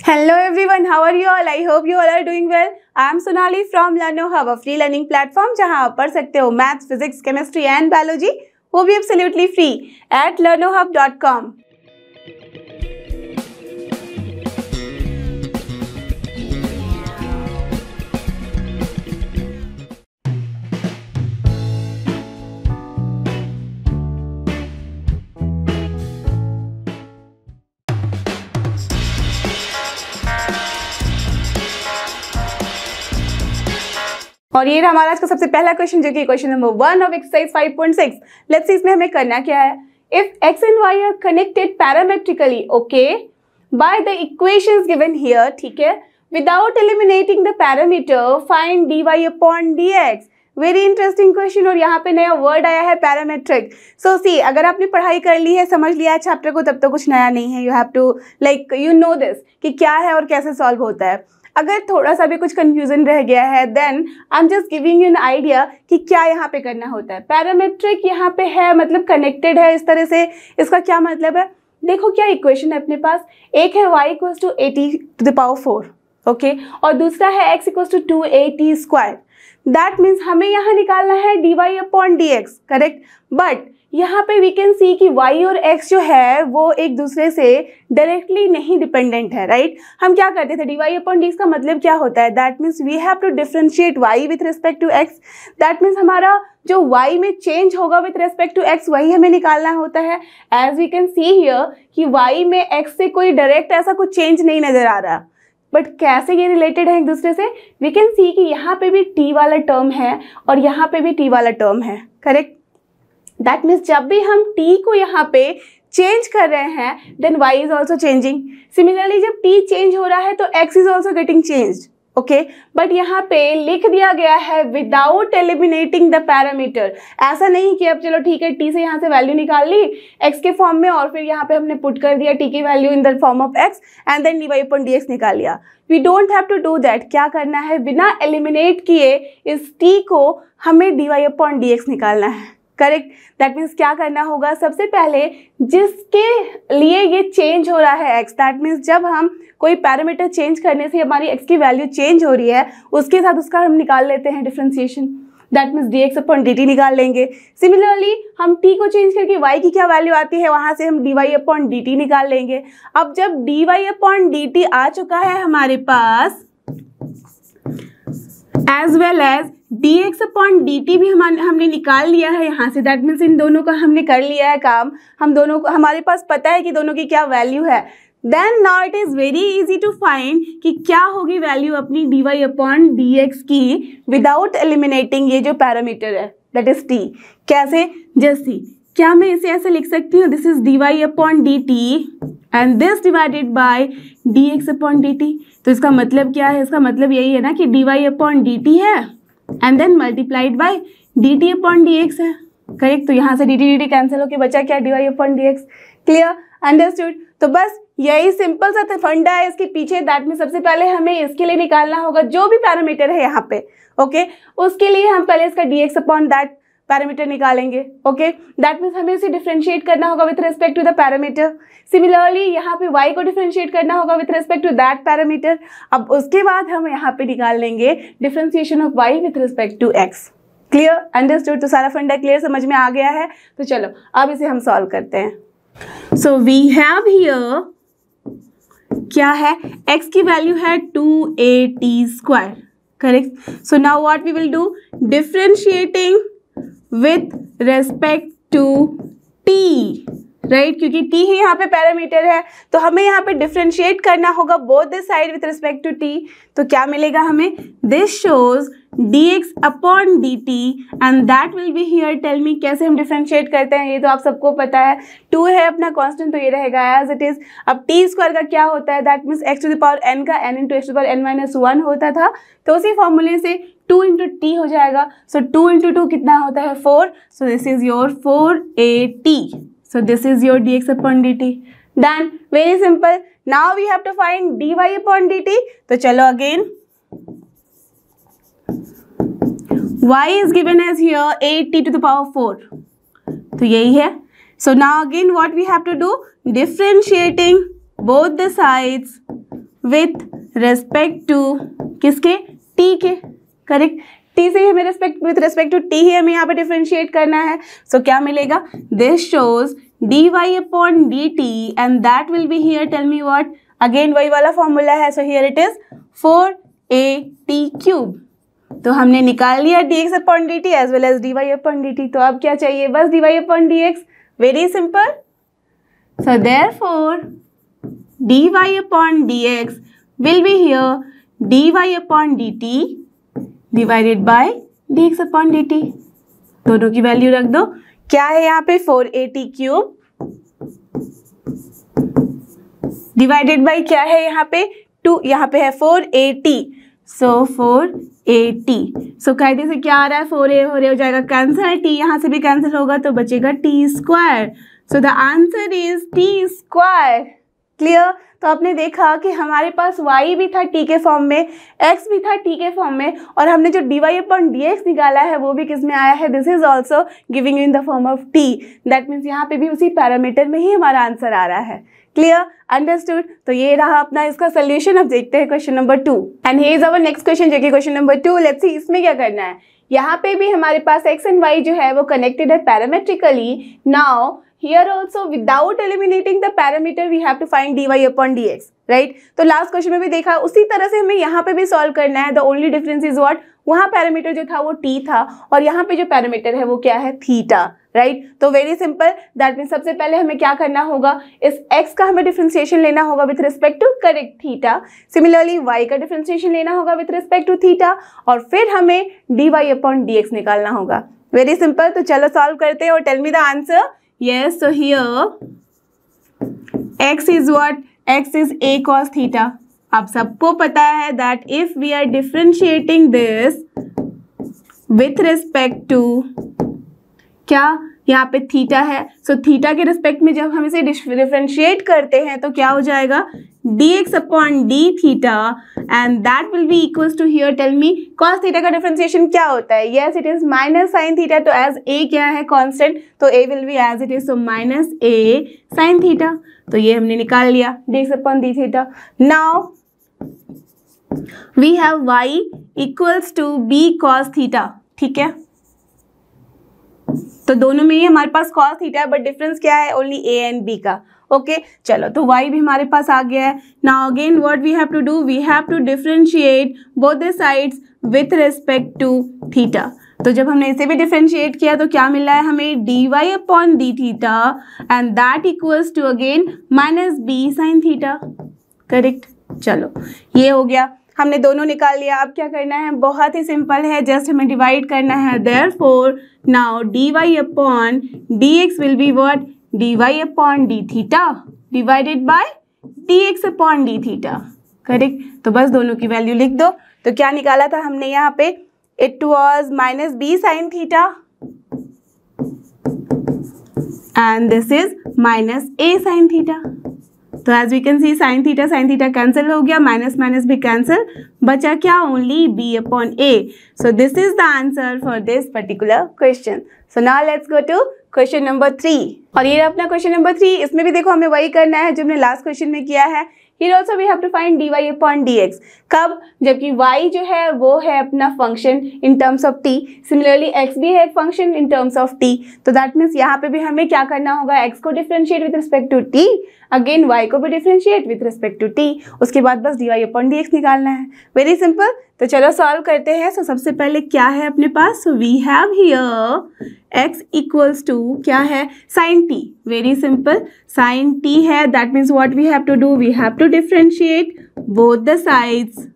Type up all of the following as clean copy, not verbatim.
Hello everyone, how are you all? I hope you all are doing well. I am Sonali from Learno Hub, a free learning platform जहां आप पढ़ सकते हो maths, physics, chemistry and biology, वो भी absolutely free at learnohub.com. और ये हमारा आज का सबसे पहला क्वेश्चन जो कि question number 1 of exercise 5.6. Let's see इसमें हमें करना क्या है. If x and y are connected parametrically, okay, by the equations given here, ठीक है, without eliminating the parameter find dy upon dx. Very interesting question. और यहाँ पे नया वर्ड आया है पैरामेट्रिक. सो सी, अगर आपने पढ़ाई कर ली है, समझ लिया है चैप्टर को, तब तो कुछ नया नहीं है. You have to like you know this कि क्या है और कैसे सॉल्व होता है. अगर थोड़ा सा भी कुछ कंफ्यूजन रह गया है, then I am just giving you an idea कि क्या यहाँ पे करना होता है. पैरामेट्रिक यहाँ पे है, मतलब कनेक्टेड है इस तरह से. इसका क्या मतलब है? देखो क्या इक्वेशन है अपने पास. एक है y इक्वल्स टू 80⁴, ओके, और दूसरा है x equals to 2at². That means हमें यहाँ निकालना है dy upon dx, correct. But यहाँ पे वी कैन सी कि y और x जो है वो एक दूसरे से डायरेक्टली नहीं डिपेंडेंट है, राइट. हम क्या करते थे, dy अपॉन dx का मतलब क्या होता है? That means we have to differentiate y with respect to x. That means हमारा जो y में चेंज होगा विथ रिस्पेक्ट टू x, वही हमें निकालना होता है. As we can see here कि y में x से कोई डायरेक्ट ऐसा कुछ चेंज नहीं नजर आ रहा. बट कैसे ये रिलेटेड है एक दूसरे से? वी कैन सी कि यहाँ पे भी t वाला टर्म है और यहाँ पे भी t वाला टर्म है, करेक्ट. दैट मीन्स जब भी हम t को यहाँ पे चेंज कर रहे हैं, then y is also changing. Similarly जब t चेंज हो रहा है तो x is also getting changed, okay. But यहाँ पे लिख दिया गया है विदाउट एलिमिनेटिंग द पैरामीटर. ऐसा नहीं कि अब चलो ठीक है, t से यहाँ से वैल्यू निकाल ली x के फॉर्म में और फिर यहाँ पे हमने पुट कर दिया t की value in the form of x and then dy upon dx निकाल लिया. We don't have to do that. क्या करना है, बिना एलिमिनेट किए इस t को हमें dy अपॉन dx निकालना है, करेक्ट. दैट मीन्स क्या करना होगा, सबसे पहले जिसके लिए ये चेंज हो रहा है x, दैट मीन्स जब हम कोई पैरामीटर चेंज करने से हमारी x की वैल्यू चेंज हो रही है, उसके साथ उसका हम निकाल लेते हैं differentiation. That means dx upon dt निकाल लेंगे. सिमिलरली हम t को चेंज करके y की क्या वैल्यू आती है, वहाँ से हम dy अपॉन dt निकाल लेंगे. अब जब dy अपॉन dt आ चुका है हमारे पास, as well as dx upon dt भी हमने निकाल लिया है यहाँ से. दैट मीन्स इन दोनों का हमने कर लिया है काम. हम दोनों को, हमारे पास पता है कि दोनों की क्या वैल्यू है. Then now it is very easy to find कि क्या होगी वैल्यू अपनी dy अपॉन dx की विदाउट एलिमिनेटिंग ये जो पैरामीटर है, दैट इज t. कैसे? जैसे क्या मैं इसे ऐसे लिख सकती हूँ, this is dy upon dt and this divided by dx upon dt. तो इसका मतलब क्या है? इसका मतलब यही है ना कि dy अपॉन dt है and then multiplied by dt upon dx है, करेक्ट. तो यहाँ से dt कैंसिल होके बचा क्या, dy upon dx. Clear, understood. तो बस यही सिंपल सा फंडा है इसके पीछे. दैट में सबसे पहले हमें इसके लिए निकालना होगा जो भी पैरामीटर है यहाँ पे, ओके. उसके लिए हम पहले इसका dx अपॉन दैट पैरामीटर निकालेंगे, ओके. दैट मीन्स हमें इसे डिफरेंशिएट करना होगा with respect to the parameter. Similarly यहाँ पे y को डिफरेंशिएट करना होगा with respect to that parameter. अब उसके बाद हम यहाँ पे निकाल लेंगे differentiation of y with respect to x. Clear, understood. तो सारा फंडा क्लियर, समझ में आ गया है. तो चलो अब इसे हम सॉल्व करते हैं. सो वी हैव हियर क्या है, x की वैल्यू है 2at², correct. So now what we will do, differentiating with respect to t, right. क्योंकि t ही यहाँ पे पैरामीटर है तो हमें यहाँ पे डिफरेंशिएट करना होगा both this side with respect to t. तो क्या मिलेगा हमें, this shows dx upon dt and that will be here. Tell me कैसे हम डिफरेंशिएट करते हैं, ये तो आप सबको पता है. 2 है अपना कांस्टेंट, तो ये रहेगा एज इट इज. अब t स्क्वायर का क्या होता है, that means x to the power n का n into x to the power n - 1 होता था. तो उसी फॉर्मूले से 2 इंटू t हो जाएगा. सो 2 इंटू 2 कितना होता है, 4. सो this is your 4at. So this is your dx upon dt. Done. Very simple. Now we have to find dy upon dt. तो चलो again. y is given as here 8t to the power 4. तो यही है. So now again what we have to do? Differentiating both the sides with respect to किसके, t के, correct. T से ही हमें विथ रेस्पेक्ट टू टी ही हमें यहाँ पे डिफ्रेंशिएट करना है। सो क्या मिलेगा, this shows dy upon dt and that will be here, tell me what, again वही वाला फॉर्मूला है। So here it is 4at cube. तो हमने निकाल लिया dx upon dt as well as dy upon dt। तो अब क्या चाहिए, बस dy upon dx, very simple. So therefore dy upon dx will be here dy upon dt divided by dx upon dt। दोनों की वैल्यू रख दो। क्या है यहाँ पे, 4at क्यूब डिवाइडेड बाय क्या है यहाँ पे 2, यहाँ पे है 4at। सो 4at, सो कायदे से क्या आ रहा है, 4a हो जाएगा कैंसिल, t यहाँ से भी कैंसिल होगा तो बचेगा t square. So the answer is t square. Clear. तो आपने देखा कि हमारे पास y भी था t के फॉर्म में, x भी था t के फॉर्म में, और हमने जो dy अपॉन dx निकाला है वो भी किस में आया है, this is also giving in the form of t। That means यहाँ पे भी उसी पैरामीटर में ही हमारा आंसर आ रहा है। Clear, understood. तो ये रहा अपना इसका सोल्यूशन। अब देखते हैं question number 2 and here is our next question जो कि क्वेश्चन नंबर 2। लेट्स सी इसमें क्या करना है। यहाँ पे भी हमारे पास x एंड y जो है वो कनेक्टेड है parametrically. Now here also without eliminating the parameter we have to find dy upon dx, right? तो लास्ट क्वेश्चन में भी देखा उसी तरह से हमें यहाँ पे भी सॉल्व करना है। the only difference is what, वहाँ पैरामीटर जो था वो t था और यहाँ पे जो पैरामीटर है वो क्या है, थीटा, राइट? तो वेरी सिंपल, दैट मीन सबसे पहले हमें क्या करना होगा, इस x का हमें डिफरेंशिएशन लेना होगा with respect to correct theta. Similarly y का डिफरेंशिएशन लेना होगा विथ रिस्पेक्ट टू थीटा और फिर हमें dy अपॉन dx निकालना होगा। Very simple. तो चलो सॉल्व करते हैं और tell me the answer. Yes, so here x is what? X is a cos theta. आप सबको पता है that if we are differentiating this with respect to क्या, यहाँ पे थीटा है, सो थीटा के रिस्पेक्ट में जब हम इसे डिफरेंशिएट करते हैं तो क्या हो जाएगा, dx upon d theta and that will be equals to, here tell me, cos theta का डिफरेंशिएशन क्या होता है, yes it is minus sine theta. तो एज a क्या है कांस्टेंट, तो a will be as it is, so minus a sine theta. तो ये हमने निकाल लिया dx upon d theta. Now we have y equals to b cos theta, ठीक है। तो दोनों में ही हमारे पास cos थीटा है, बट डिफरेंस क्या है, ओनली a एंड b का। ओके चलो, तो y भी हमारे पास आ गया है। Now again what we have to do, we have to differentiate both the sides with respect to theta. तो जब हमने इसे भी डिफरेंशिएट किया तो क्या मिला है हमें, dy upon d theta and that equals to again minus b sine theta, correct. चलो ये हो गया, हमने दोनों निकाल लिया। अब क्या करना है, बहुत ही सिंपल है, जस्ट हमें डिवाइड करना है। Therefore now dy upon dx will be what, dy upon d theta divided by dx upon d theta, correct. तो बस दोनों की वैल्यू लिख दो। तो क्या निकाला था हमने यहाँ पे, it was minus b sine theta and this is minus a sine theta. तो as we can see sine theta cancel हो गया, माइनस माइनस भी कैंसिल, बचा क्या, only b upon a। So this is the answer for this particular question. So now let's go to question number 3 और ये अपना question number 3। इसमें भी देखो हमें वही करना है जो हमने लास्ट क्वेश्चन में किया है। Here also we have to find dy upon dx। कब, जबकि y जो है वो है अपना function in terms of t, similarly x भी है एक function in terms of t। तो दैट मीन्स यहाँ पे भी हमें क्या करना होगा, x को differentiate with respect to t, again y को भी differentiate with respect to t, उसके बाद बस dy अपॉन dx निकालना है। Very simple. तो चलो सॉल्व करते हैं। सो सबसे पहले क्या है अपने पास, so we have here x equals to क्या है, sine t। Very simple, sine t है, that means what we have to do, we have to differentiate both the sides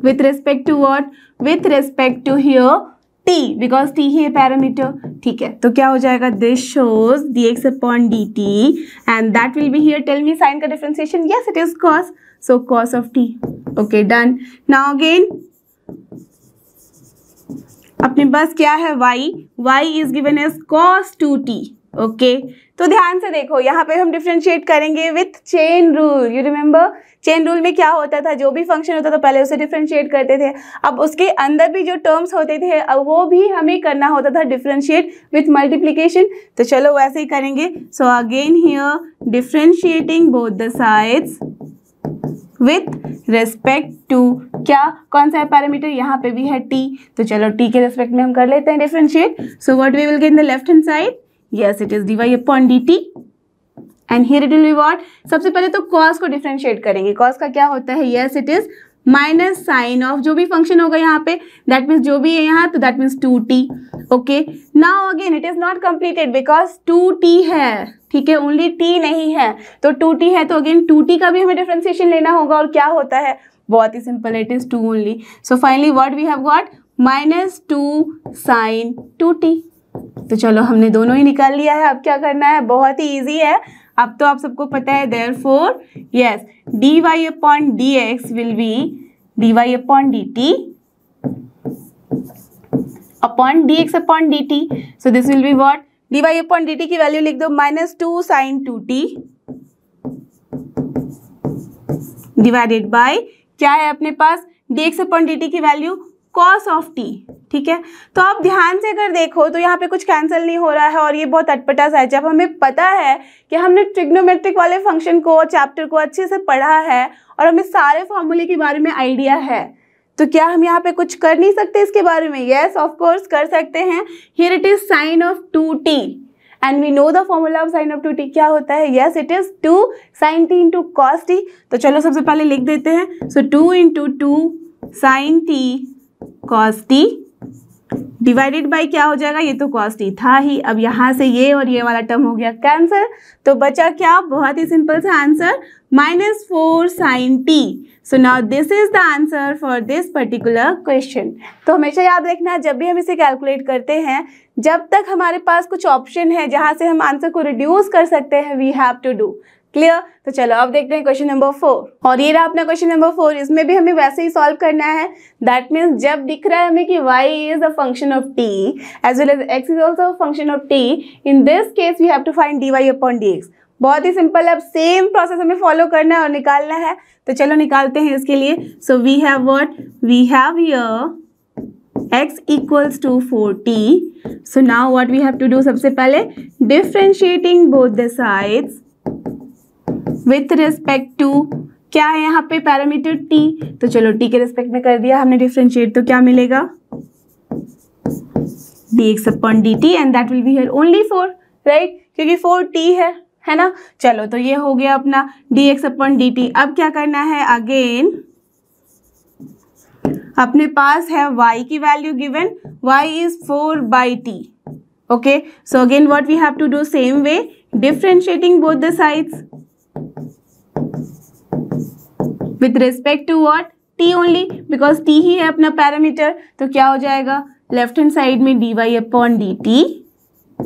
with respect to what, with respect to here t, because t ही है parameter, ठीक है। तो क्या हो जाएगा, this shows dx upon dt and that will be here, tell me sine का differentiation, yes it is cos, so cos of t। Okay done. Now again अपने पास क्या है, y is given as cos 2t। Okay तो ध्यान से देखो, यहाँ पे हम डिफरेंशिएट करेंगे with chain rule. You remember chain rule में क्या होता था, जो भी फंक्शन होता था पहले उसे डिफरेंशिएट करते थे, अब उसके अंदर भी जो टर्म्स होते थे अब वो भी हमें करना होता था डिफरेंशिएट विथ मल्टीप्लिकेशन। तो चलो वैसे ही करेंगे। So again here differentiating both the sides with respect to क्या, कौन सा है पैरामीटर, यहाँ पे भी है t, तो चलो t के रेस्पेक्ट में हम कर लेते हैं differentiate. So what we will get in the left hand side, yes it is dy upon dt and here it will be what. सबसे पहले तो cos को डिफरेंशिएट करेंगे. cos का क्या होता है, yes it is minus sine of जो भी फंक्शन होगा यहाँ पे, दैट मीन्स जो भी है यहाँ, तो that means 2t. Okay, now again it is not completed because 2t है, ठीक है, ओनली t नहीं है, तो 2t है, तो अगेन 2t का भी हमें डिफरेंशिएशन लेना होगा. और क्या होता है, बहुत ही simple, it is 2 only. So finally what we have got, -2 sin 2t. तो चलो हमने दोनों ही निकाल लिया है. अब क्या करना है, बहुत ही ईजी है, अब तो आप सबको पता है. Therefore yes dy upon dx will be dy upon dt upon dx upon dt. So this will be what, dy upon dt की वैल्यू लिख दो -2 sin 2t डिवाइडेड बाय क्या है अपने पास, dx अपॉन dt की वैल्यू cos ऑफ t. ठीक है, तो आप ध्यान से अगर देखो तो यहाँ पे कुछ कैंसिल नहीं हो रहा है और ये बहुत अटपटा सा है. जब हमें पता है कि हमने ट्रिग्नोमेट्रिक वाले फंक्शन को, चैप्टर को अच्छे से पढ़ा है और हमें सारे फॉर्मूले के बारे में आइडिया है, तो क्या हम यहाँ पे कुछ कर नहीं सकते इसके बारे में, यस ऑफ कोर्स कर सकते हैं. Here it is sine of 2t and we know the formula of sine of 2t. क्या होता है, yes it is 2 sin t into cos t. तो चलो सबसे पहले लिख देते हैं. सो 2 into 2 sin t cos t divided by क्या हो जाएगा, ये तो cos t था ही. अब यहाँ से ये और ये वाला टर्म हो गया कैंसिल, तो बचा क्या, बहुत ही सिंपल सा answer, -4 sin t. So now this is the answer for this particular question. तो हमेशा याद रखना, जब भी हम इसे कैलकुलेट करते हैं, जब तक हमारे पास कुछ ऑप्शन है जहाँ से हम आंसर को रिड्यूस कर सकते हैं, we have to do. Clear. तो चलो अब देखते हैं क्वेश्चन नंबर 4. और ये रहा अपना क्वेश्चन नंबर 4. इसमें भी हमें वैसे ही सॉल्व करना है. दैट मीन्स जब दिख रहा है हमें कि y is a function of t as well as x is also a function of t, in this case we have to find dy upon dx. बहुत ही सिंपल है, अब सेम प्रोसेस हमें फॉलो करना है और निकालना है. तो चलो निकालते हैं इसके लिए. So we have what, we have here x equals to 4t. So now what we have to do, सबसे पहले differentiating both the sides with respect to क्या है यहाँ पे पैरामीटर t. तो चलो t के रिस्पेक्ट में कर दिया हमने डिफरेंशिएट, तो क्या मिलेगा, dx upon dt and that will be here only 4, right, क्योंकि 4t है ना. चलो तो ये हो गया अपना dx अपॉन dt. अब क्या करना है, अगेन अपने पास है y की value given, y is 4/t. Okay, so again what we have to do, same way differentiating both the sides with respect to what, t only, because t ही है अपना पैरामीटर. तो क्या हो जाएगा, लेफ्ट हैंड साइड में dy upon dt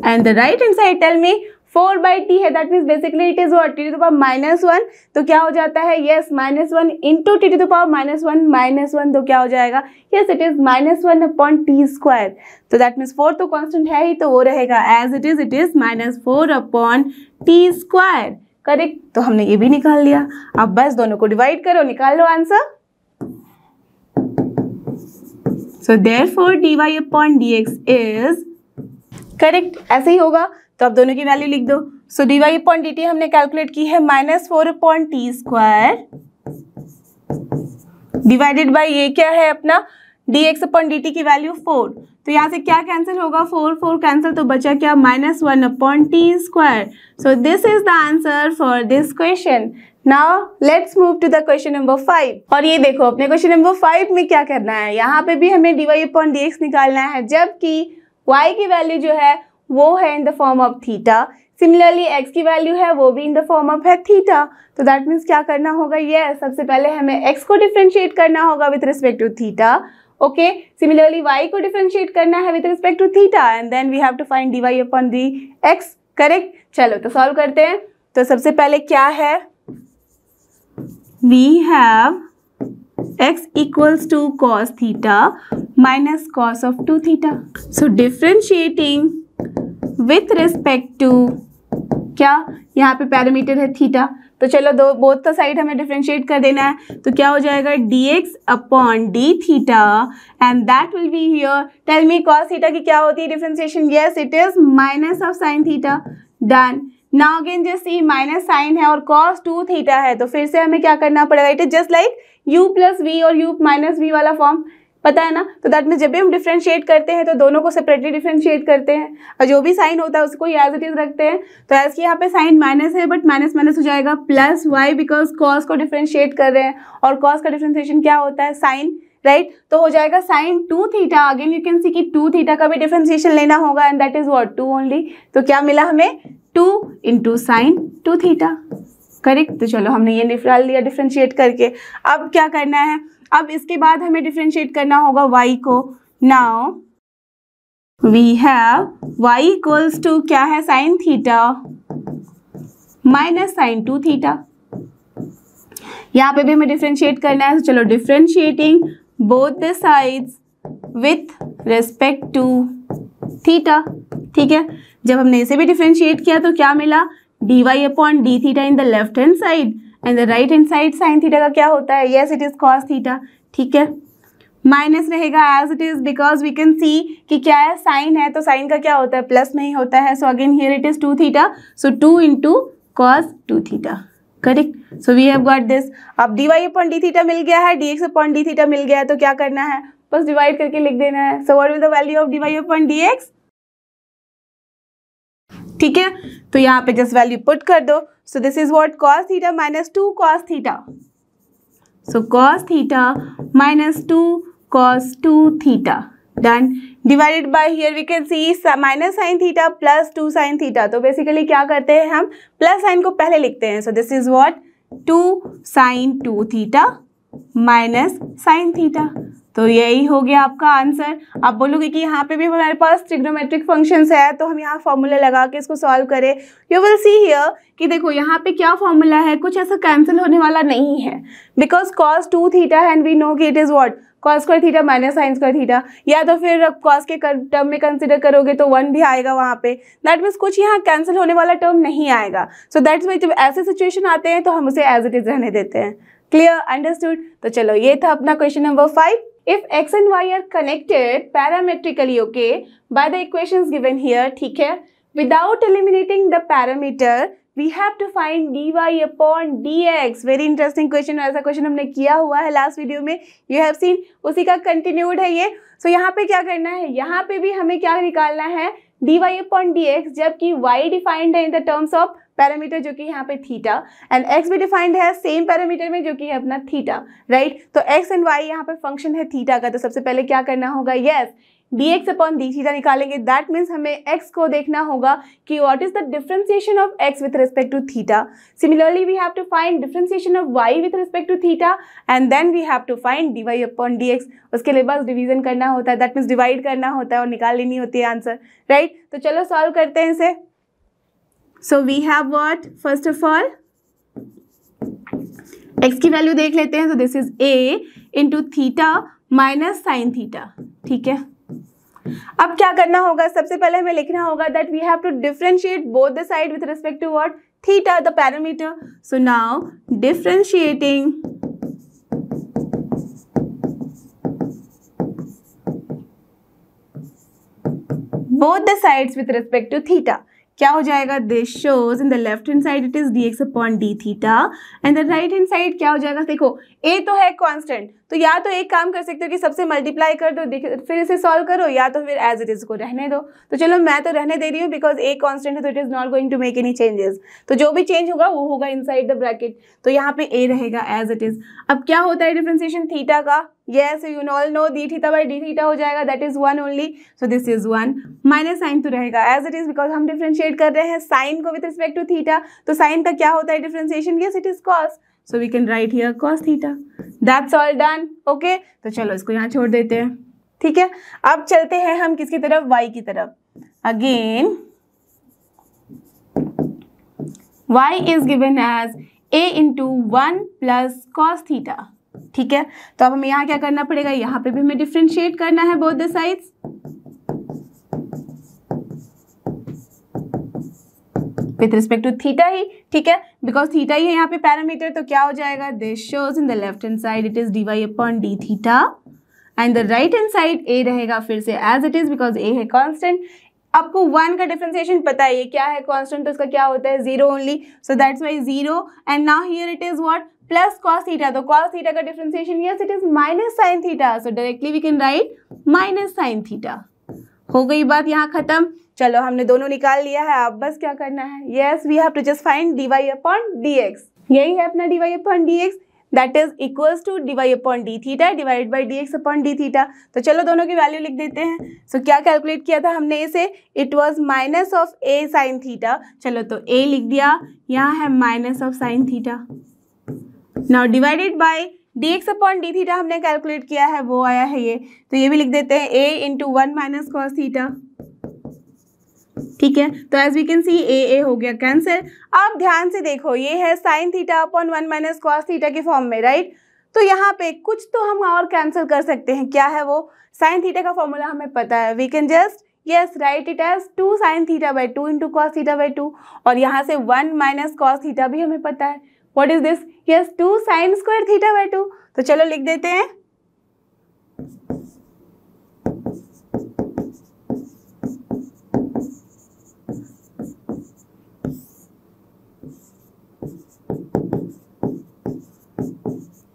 and the right hand side tell me 4/t है. That means basically it is what, t to the power -1. तो क्या हो जाता है, yes -1 into t to the power -1, तो क्या हो जाएगा, yes it is -1 upon t square. तो दैट मीन्स 4 तो कांस्टेंट है ही, तो वो रहेगा as it is -4 upon t square. Correct. तो हमने ये भी निकाल लिया. अब बस दोनों को डिवाइड करो, निकाल लो answer. So therefore dy upon dx is correct, ऐसे ही होगा. तो अब दोनों की वैल्यू लिख दो. सो dy अपॉन dt हमने कैलकुलेट की है -4 upon t square divided by ये क्या है अपना dx अपॉन dt की वैल्यू 4. तो यहाँ से क्या कैंसिल होगा, 4 कैंसिल, तो बचा क्या, -1 upon t square. So this is the answer for this question. Now let's move to the question number 5. और ये देखो अपने क्वेश्चन नंबर 5 में क्या करना है, यहाँ पे भी हमें dy अपॉन dx निकालना है, जबकि y की वैल्यू जो है वो है इन the form of theta. Similarly x की वैल्यू है वो भी इन द फॉर्म ऑफ है थीटा. तो दैट मीन्स क्या करना होगा, ये सबसे पहले हमें x को डिफरेंशिएट करना होगा with respect to theta. Okay, similarly y को डिफरेंशिएट करना है with respect to theta and then we have to find dy upon dx. Correct. चलो तो सॉल्व करते हैं. तो सबसे पहले क्या है, we have x equals to cos theta minus cos of 2 theta. So differentiating with respect to क्या, यहाँ पे पैरामीटर है थीटा. तो चलो दो बोथ द साइड हमें डिफरेंशिएट कर देना है. तो क्या हो जाएगा, dx upon d theta and that will be here. Tell me cos theta की क्या होती है differentiation, yes it is minus of sine theta. Done. Now again just see minus sign है और cos 2 थीटा है, तो फिर से हमें क्या करना पड़ेगा, it is just like u plus v और u माइनस वी वाला फॉर्म, पता है ना। तो दैट मीन्स जब भी हम डिफरेंशिएट करते हैं तो दोनों को सेपरेटली डिफरेंशिएट करते हैं और जो भी साइन होता है उसको एज इट इज रखते हैं। तो एज की यहाँ पे साइन माइनस है बट माइनस माइनस हो जाएगा प्लस वाई, बिकॉज कॉस को डिफरेंशिएट कर रहे हैं और कॉस का डिफरेंशिएशन क्या होता है, साइन, राइट। तो हो जाएगा sine 2 theta. Again you can see कि 2 थीटा का भी डिफरेंशिएशन लेना होगा and that is what 2 only. तो क्या मिला हमें 2 इंटू साइन 2 थीटा, करेक्ट। तो चलो हमने ये निकाल लिया डिफरेंशिएट करके। अब क्या करना है, अब इसके बाद हमें डिफरेंशिएट करना होगा y को। Now we have y equals to क्या है, sine theta minus sine 2 theta. यहाँ पे भी हमें डिफरेंशिएट करना है, तो चलो differentiating both the sides with respect to theta, ठीक है। जब हमने इसे भी डिफरेंशिएट किया तो क्या मिला, dy upon d theta in the left hand side and the right hand side sine theta का क्या होता है, yes it is cos theta, ठीक है। माइनस रहेगा as it is because we can see कि क्या है, साइन है तो साइन का क्या होता है, प्लस में ही होता है। So again here it is 2 theta, so 2 into cos 2 theta, correct. So we have got this. अब dy अपॉन डी थीटा मिल गया है, dx अपॉन डी थीटा मिल गया है, तो क्या करना है, बस डिवाइड करके लिख देना है। So what will the value of dy upon dx, ठीक है। तो यहाँ पे जस्ट वैल्यू पुट कर दो। So this is what cos theta minus 2 cos theta, so cos theta minus 2 cos 2 theta done, divided by here we can see minus sine theta plus 2 sine theta. तो basically क्या करते हैं, हम plus sign को पहले लिखते हैं। So this is what 2 sine 2 theta minus sine theta. तो यही हो गया आपका आंसर। आप बोलोगे कि यहाँ पे भी हमारे पास ट्रिग्नोमेट्रिक फंक्शंस है, तो हम यहाँ फॉर्मूला लगा के इसको सॉल्व करें। यू विल सी हियर कि देखो यहाँ पे क्या फॉर्मूला है, कुछ ऐसा कैंसिल होने वाला नहीं है, बिकॉज cos 2 थीटा है एंड वी नो कि it is what cos square theta minus sine square theta, या तो फिर cos के टर्म में कंसिडर करोगे तो 1 भी आएगा वहाँ पे। दैट मीन्स कुछ यहाँ कैंसिल होने वाला टर्म नहीं आएगा। सो दैट्स वाई जब ऐसे सिचुएशन आते हैं तो हम उसे एज इट इज रहने देते हैं। Clear, understood. तो चलो ये था अपना question number 5। If x and y are connected parametrically, okay, by the equations given here, ठीक है, without eliminating the parameter, we have to find dy upon dx. Very interesting question, ऐसा question हमने किया हुआ है लास्ट वीडियो में, you have seen, उसी का कंटिन्यूड है ये। सो यहाँ पे क्या करना है, यहाँ पे भी हमें क्या निकालना है, dy upon dx, जबकि y डिफाइंड है इन द टर्म्स ऑफ पैरामीटर जो कि यहाँ पे थीटा, एंड x भी डिफाइंड है सेम पैरामीटर में जो कि है अपना थीटा, राइट। तो x एंड y यहाँ पे फंक्शन है थीटा का, तो सबसे पहले क्या करना होगा, yes dx upon d theta निकालेंगे। दैट मीन्स हमें x को देखना होगा कि what is the differentiation of x with respect to theta. Similarly we have to find differentiation of y with respect to theta and then we have to find dy upon dx। उसके लिए बस division करना होता है, that means divide करना होता है और निकाल लेनी होती है आंसर, राइट। तो चलो सॉल्व करते हैं इसे। So we have what? First of all, x की वैल्यू देख लेते हैं। तो this is a into theta minus sine theta, ठीक है। अब क्या करना होगा, सबसे पहले हमें लिखना होगा that we have to differentiate both the side with respect to what, theta the parameter. So now differentiating both the sides with respect to theta, क्या हो जाएगा, this shows in the left hand side it is dx upon d theta and the right hand side क्या हो जाएगा, देखो a तो है constant, तो या तो एक काम कर सकते हो कि सबसे मल्टीप्लाई कर दो फिर इसे सॉल्व करो, या तो फिर एज इट इज को रहने दो। तो चलो मैं तो रहने दे रही हूँ बिकॉज a कांस्टेंट है, तो it is not going to make any changes. तो जो भी चेंज होगा वो होगा इनसाइड द ब्रैकेट, तो यहाँ पे a रहेगा एज इट इज। अब क्या होता है डिफरेंशिएशन थीटा का, yes you all know d theta by d theta हो जाएगा, that is 1 only, so this is 1 minus sine तो रहेगा एज इट इज बिकॉज हम डिफरेंशिएट कर रहे हैं साइन को विथ रिस्पेक्ट टू थीटा। तो साइन का क्या होता है differentiation, yes it is cos, so we can write here cos theta, that's all done, okay। तो चलो इसको यहाँ छोड़ देते हैं, ठीक है। अब चलते हैं हम किसकी तरफ, y की तरफ। Again y is given as a into 1 plus cos theta, ठीक है। तो अब हमें यहाँ क्या करना पड़ेगा, यहाँ पे भी हमें डिफरेंशिएट करना है both the sides with respect to theta ही, ठीक है, बिकॉज थीटा ही है यहाँ पे पैरामीटर। तो क्या हो जाएगा, this shows in the left hand side it is dy upon d theta and the right hand side a रहेगा फिर से as it is because a है कांस्टेंट, आपको 1 का डिफरेंशिएशन पता है, ये क्या है कांस्टेंट, तो उसका क्या होता है 0 only, so that's why 0 and now here it is what plus cos theta, तो cos थीटा का differentiation yes it is minus sin theta, so directly we can write minus sin theta. हो गई बात यहाँ खत्म। चलो हमने दोनों निकाल लिया है, अब बस क्या करना है, yes we have to just find dy upon dx, यही है अपना dy upon dx, that is equals to dy upon d theta divided by dx upon d theta. तो चलो दोनों की वैल्यू लिख देते हैं। सो क्या कैलकुलेट किया था हमने इसे, it was minus of a sin theta, चलो तो a लिख दिया, यहाँ है minus of sin theta, now divided by dx upon d theta हमने कैलकुलेट किया है, वो आया है ये, तो ये भी लिख देते हैं a into 1 minus cos theta, ठीक है। तो as we can see a हो गया कैंसिल। अब ध्यान से देखो, ये है sine theta upon 1 minus cos theta के फॉर्म में, राइट। तो यहाँ पे कुछ तो हम और कैंसिल कर सकते हैं, क्या है वो, साइन थीटा का फॉर्मूला हमें पता है, we can just yes write it as 2 sine theta by 2 into cos theta by 2, और यहाँ से 1 माइनस कॉस थीटा भी हमें पता है, what is this, yes 2 sine square theta by 2, तो चलो लिख देते हैं।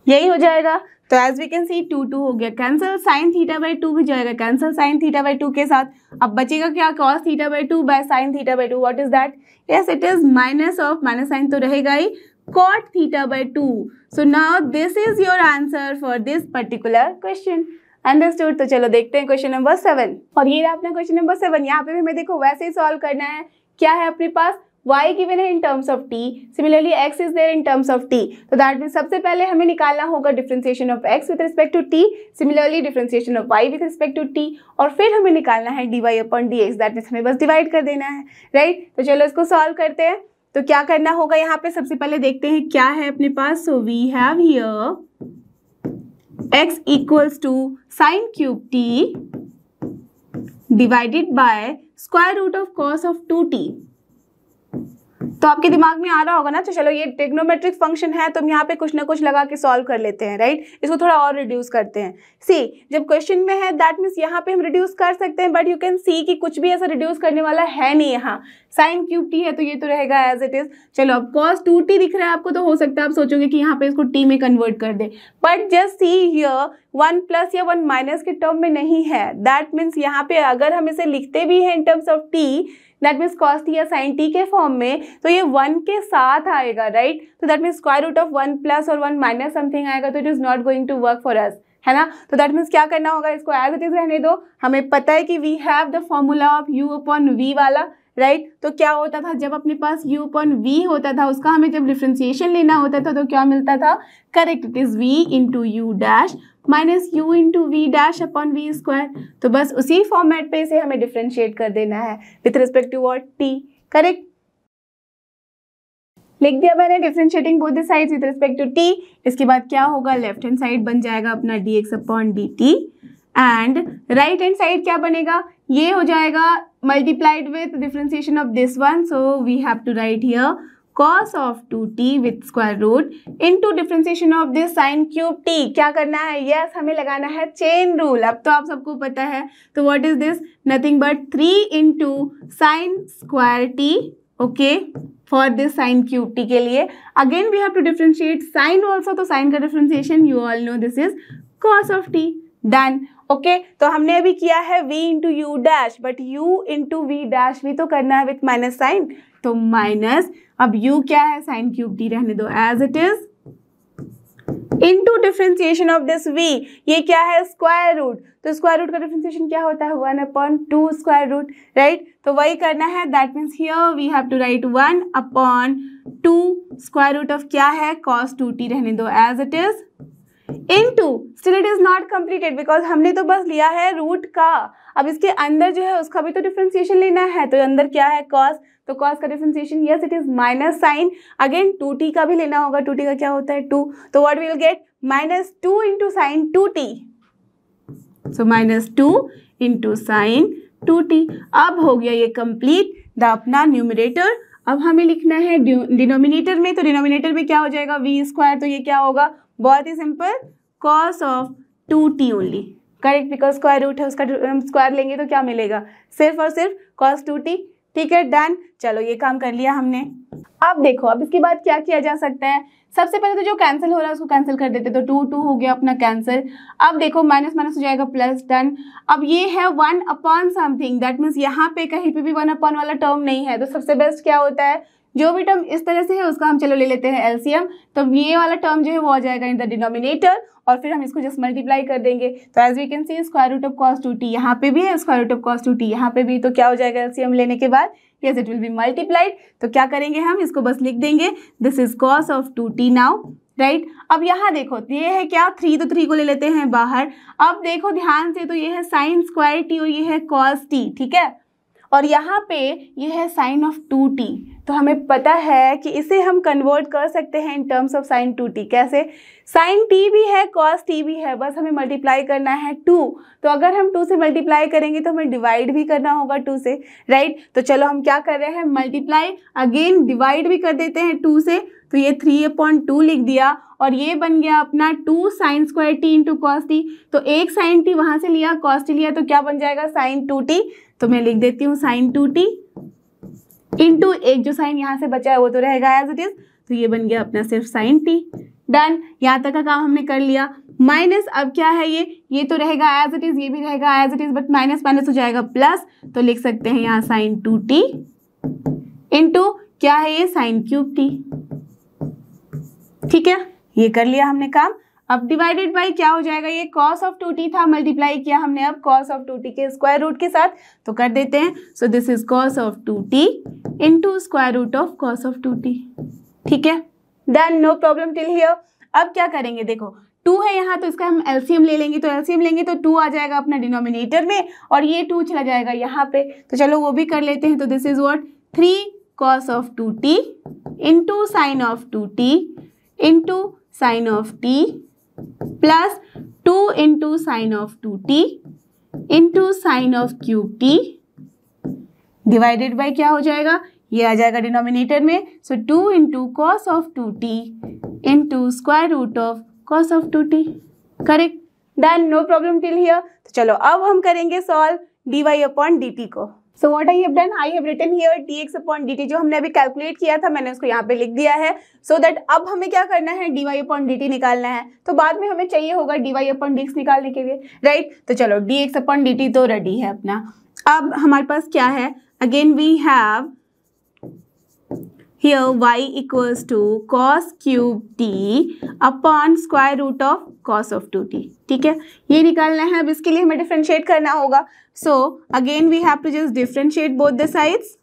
यही हो जाएगा, तो एज वी कैन सी 2 2 हो गया कैंसिल, साइन थीटा बाई 2 भी जाएगा कैंसिल साइन थीटा बाई 2 के साथ, अब बचेगा क्या, cos theta by 2 by sine theta by 2, what is that, yes it is minus of, minus sine तो रहेगा ही, cot theta by 2। So now this is your answer for this particular question, understood. तो चलो देखते हैं question number 7, और ये रहा अपना क्वेश्चन नंबर 7। यहाँ पे भी हमें देखो वैसे ही सॉल्व करना है, क्या है अपने पास y given है in terms of t, similarly x is there in terms of t, तो that means सबसे पहले हमें निकालना होगा differentiation of x with respect to t, similarly differentiation of y with respect to t, और फिर हमें निकालना है dy upon dx, that means हमें बस डिवाइड कर देना है, राइट। तो चलो इसको सॉल्व करते हैं। तो क्या करना होगा यहाँ पे, सबसे पहले देखते हैं क्या है अपने पास। So we have here x equals to sine cube t divided by square root of cos of 2t। तो आपके दिमाग में आ रहा होगा ना, तो चलो ये ट्रिग्नोमेट्रिक फंक्शन है, तो हम यहाँ पे कुछ ना कुछ लगा के सॉल्व कर लेते हैं, राइट। इसको थोड़ा और रिड्यूस करते हैं। सी जब क्वेश्चन में है दैट मीन्स यहाँ पे हम रिड्यूस कर सकते हैं, बट यू कैन सी कि कुछ भी ऐसा रिड्यूस करने वाला है नहीं यहाँ, साइन क्यूब टी है तो ये तो रहेगा एज इट इज। चलो अब कॉस 2t दिख रहा है आपको, तो हो सकता है आप सोचोगे कि यहाँ पे इसको t में कन्वर्ट कर दे, but just see here 1 plus या 1 माइनस के टर्म में नहीं है, दैट मीन्स यहाँ पे अगर हम इसे लिखते भी हैं in terms of t, that means cos t या साइन टी के फॉर्म में, तो ये 1 के साथ आएगा, राइट। तो that means square root of 1 plus और 1 माइनस समथिंग आएगा, तो it is not going to work for us, है ना। तो दैट मीन्स क्या करना होगा, इसको एज इट इज रहने दो। हमें पता है कि we have the formula of u upon v वाला, राइट। तो क्या होता था, जब अपने पास u अपॉन v होता था, उसका हमें जब डिफ्रेंशिएशन लेना होता था तो क्या मिलता था, correct, it is v into u dash minus u into v dash upon v square. तो बस उसी फॉर्मेट पे इसे हमें डिफ्रेंशिएट कर देना है with respect to what t, correct. लिख दिया मैंने differentiating both the sides with respect to t। इसके बाद क्या होगा, लेफ्ट हैंड साइड बन जाएगा अपना dx upon dt, and right hand side क्या बनेगा, ये हो जाएगा multiplied with differentiation of this one, so we have to write here cos of 2t with square root into differentiation of this sin cube t। क्या करना है, yes हमें लगाना है चेन रूल, अब तो आप सबको पता है। तो what is this, nothing but 3 into sine square t, okay, for this sine cube t के लिए। Again we have to differentiate sine also, तो साइन का differentiation you all know this is cos of t, done, okay. तो हमने अभी किया है v into u dash, but u into v dash भी तो करना है विथ माइनस साइन, तो माइनस, अब u क्या है, साइन क्यूब t रहने दो as it is, into differentiation of this v, ये क्या है स्क्वायर रूट, तो स्क्वायर रूट का डिफ्रेंशिएशन क्या होता है 1 अपॉन 2 स्क्वायर रूट, राइट। तो वही करना है, that means here we have to write 1 upon 2 square root of क्या है cos 2t रहने दो as it is, into still it is not completed because हमने तो बस लिया है रूट का, अब इसके अंदर जो है उसका भी तो डिफ्रेंशिएशन लेना है, तो अंदर क्या है cos, तो cos का differentiation yes it is minus sine, again 2t का भी लेना होगा, 2t का क्या होता है 2, तो what will get minus 2 into sine 2t, so minus 2 into sine 2t। अब हो गया ये कंप्लीट द अपना न्यूमरेटर। अब हमें लिखना है डिनोमिनेटर में, तो डिनोमिनेटर में क्या हो जाएगा v स्क्वायर, तो ये क्या होगा, बहुत ही simple, cos of 2t only, correct, because square root है, उसका स्क्वायर लेंगे तो क्या मिलेगा, सिर्फ और सिर्फ cos 2t। ठीक है, डन। चलो ये काम कर लिया हमने। अब देखो, अब इसके बाद क्या किया जा सकता है। सबसे पहले तो जो कैंसिल हो रहा है उसको कैंसिल कर देते, तो 2 हो गया अपना कैंसिल। अब देखो माइनस माइनस हो जाएगा प्लस, डन। अब ये है 1 अपॉन समथिंग, दैट मीन्स यहाँ पे कहीं पे भी 1 अपॉन वाला टर्म नहीं है, तो सबसे बेस्ट क्या होता है, जो भी टर्म इस तरह से है उसका हम चलो ले लेते हैं एलसीएम। तो ये वाला टर्म जो है वो आ जाएगा इन द डिनोमिनेटर, और फिर हम इसको जस्ट मल्टीप्लाई कर देंगे। तो as we can see square root of cos 2t यहाँ पे भी है, square root of cos 2t यहाँ पे भी, तो क्या हो जाएगा एलसीएम लेने के बाद, yes it will B multiplied. तो क्या करेंगे हम, इसको बस लिख देंगे, this is cos of 2t now, right. अब यहाँ देखो ये है क्या, 3, तो 3 को ले लेते हैं बाहर। अब देखो ध्यान से, तो ये है साइन स्क्वायर टी और ये है cos t, ठीक है, और यहाँ पे ये है साइन ऑफ 2t। तो हमें पता है कि इसे हम कन्वर्ट कर सकते हैं in terms of sine 2t। कैसे, साइन t भी है cos t भी है, बस हमें मल्टीप्लाई करना है 2। तो अगर हम 2 से मल्टीप्लाई करेंगे तो हमें डिवाइड भी करना होगा 2 से, राइट। तो चलो हम क्या कर रहे हैं, मल्टीप्लाई अगेन डिवाइड भी कर देते हैं 2 से। तो ये 3/2 लिख दिया, और ये बन गया अपना 2 sine square T into cos T. तो एक साइन टी वहाँ से लिया, cos t लिया, तो क्या बन जाएगा साइन 2t। तो मैं लिख देती हूँ साइन 2t इंटू एक जो साइन यहाँ से बचा है वो तो रहेगा एज इट इज, तो ये बन गया अपना सिर्फ साइन t, डन। यहाँ तक का काम हमने कर लिया। माइनस अब क्या है, ये तो रहेगा एज इट इज, ये भी रहेगा as it is, but minus minus हो जाएगा प्लस। तो लिख सकते हैं यहाँ साइन 2t इंटू क्या है ये साइन क्यूब t। ठीक है, ये कर लिया हमने काम। अब डिवाइडेड बाय क्या हो जाएगा, ये cos ऑफ 2t था, मल्टीप्लाई किया हमने अब cos ऑफ 2t के स्क्वायर रूट के साथ, तो कर देते हैं। So this is cos of 2t into square root of cos of 2t। ठीक है, done, no problem till here. अब क्या करेंगे, देखो 2 है यहाँ, तो इसका हम एलसीएम ले लेंगे, तो एलसीएम लेंगे तो 2 आ जाएगा अपना डिनोमिनेटर में, और ये 2 चला जाएगा यहाँ पे। तो चलो वो भी कर लेते हैं। तो this is what, 3 cos of 2t into sine of 2t into sine of t plus 2 into sine of 2t into sine of cube t divided by क्या हो जाएगा, ये आ जाएगा डिनोमिनेटर में। So 2 into cos of 2t into square root of cos of 2t। Correct, done, no problem till here. तो चलो अब हम करेंगे सॉल्व dy अपॉन dt को। So what I have done, I have written here dx upon dt, जो हमने अभी calculate किया था मैंने उसको यहाँ पे लिख दिया है। सो दैट अब हमें क्या करना है, dy अपॉन dt निकालना है। तो बाद में हमें चाहिए होगा dy अपॉन dx निकालने के लिए, राइट। तो चलो dx अपॉन dt तो रेडी है अपना। अब हमारे पास क्या है, again we have here y equals to cos cube t upon square root of cos of 2t। ठीक है, ये निकालना है। अब इसके लिए हमें डिफरेंशिएट करना होगा। So again we have to just differentiate both the sides.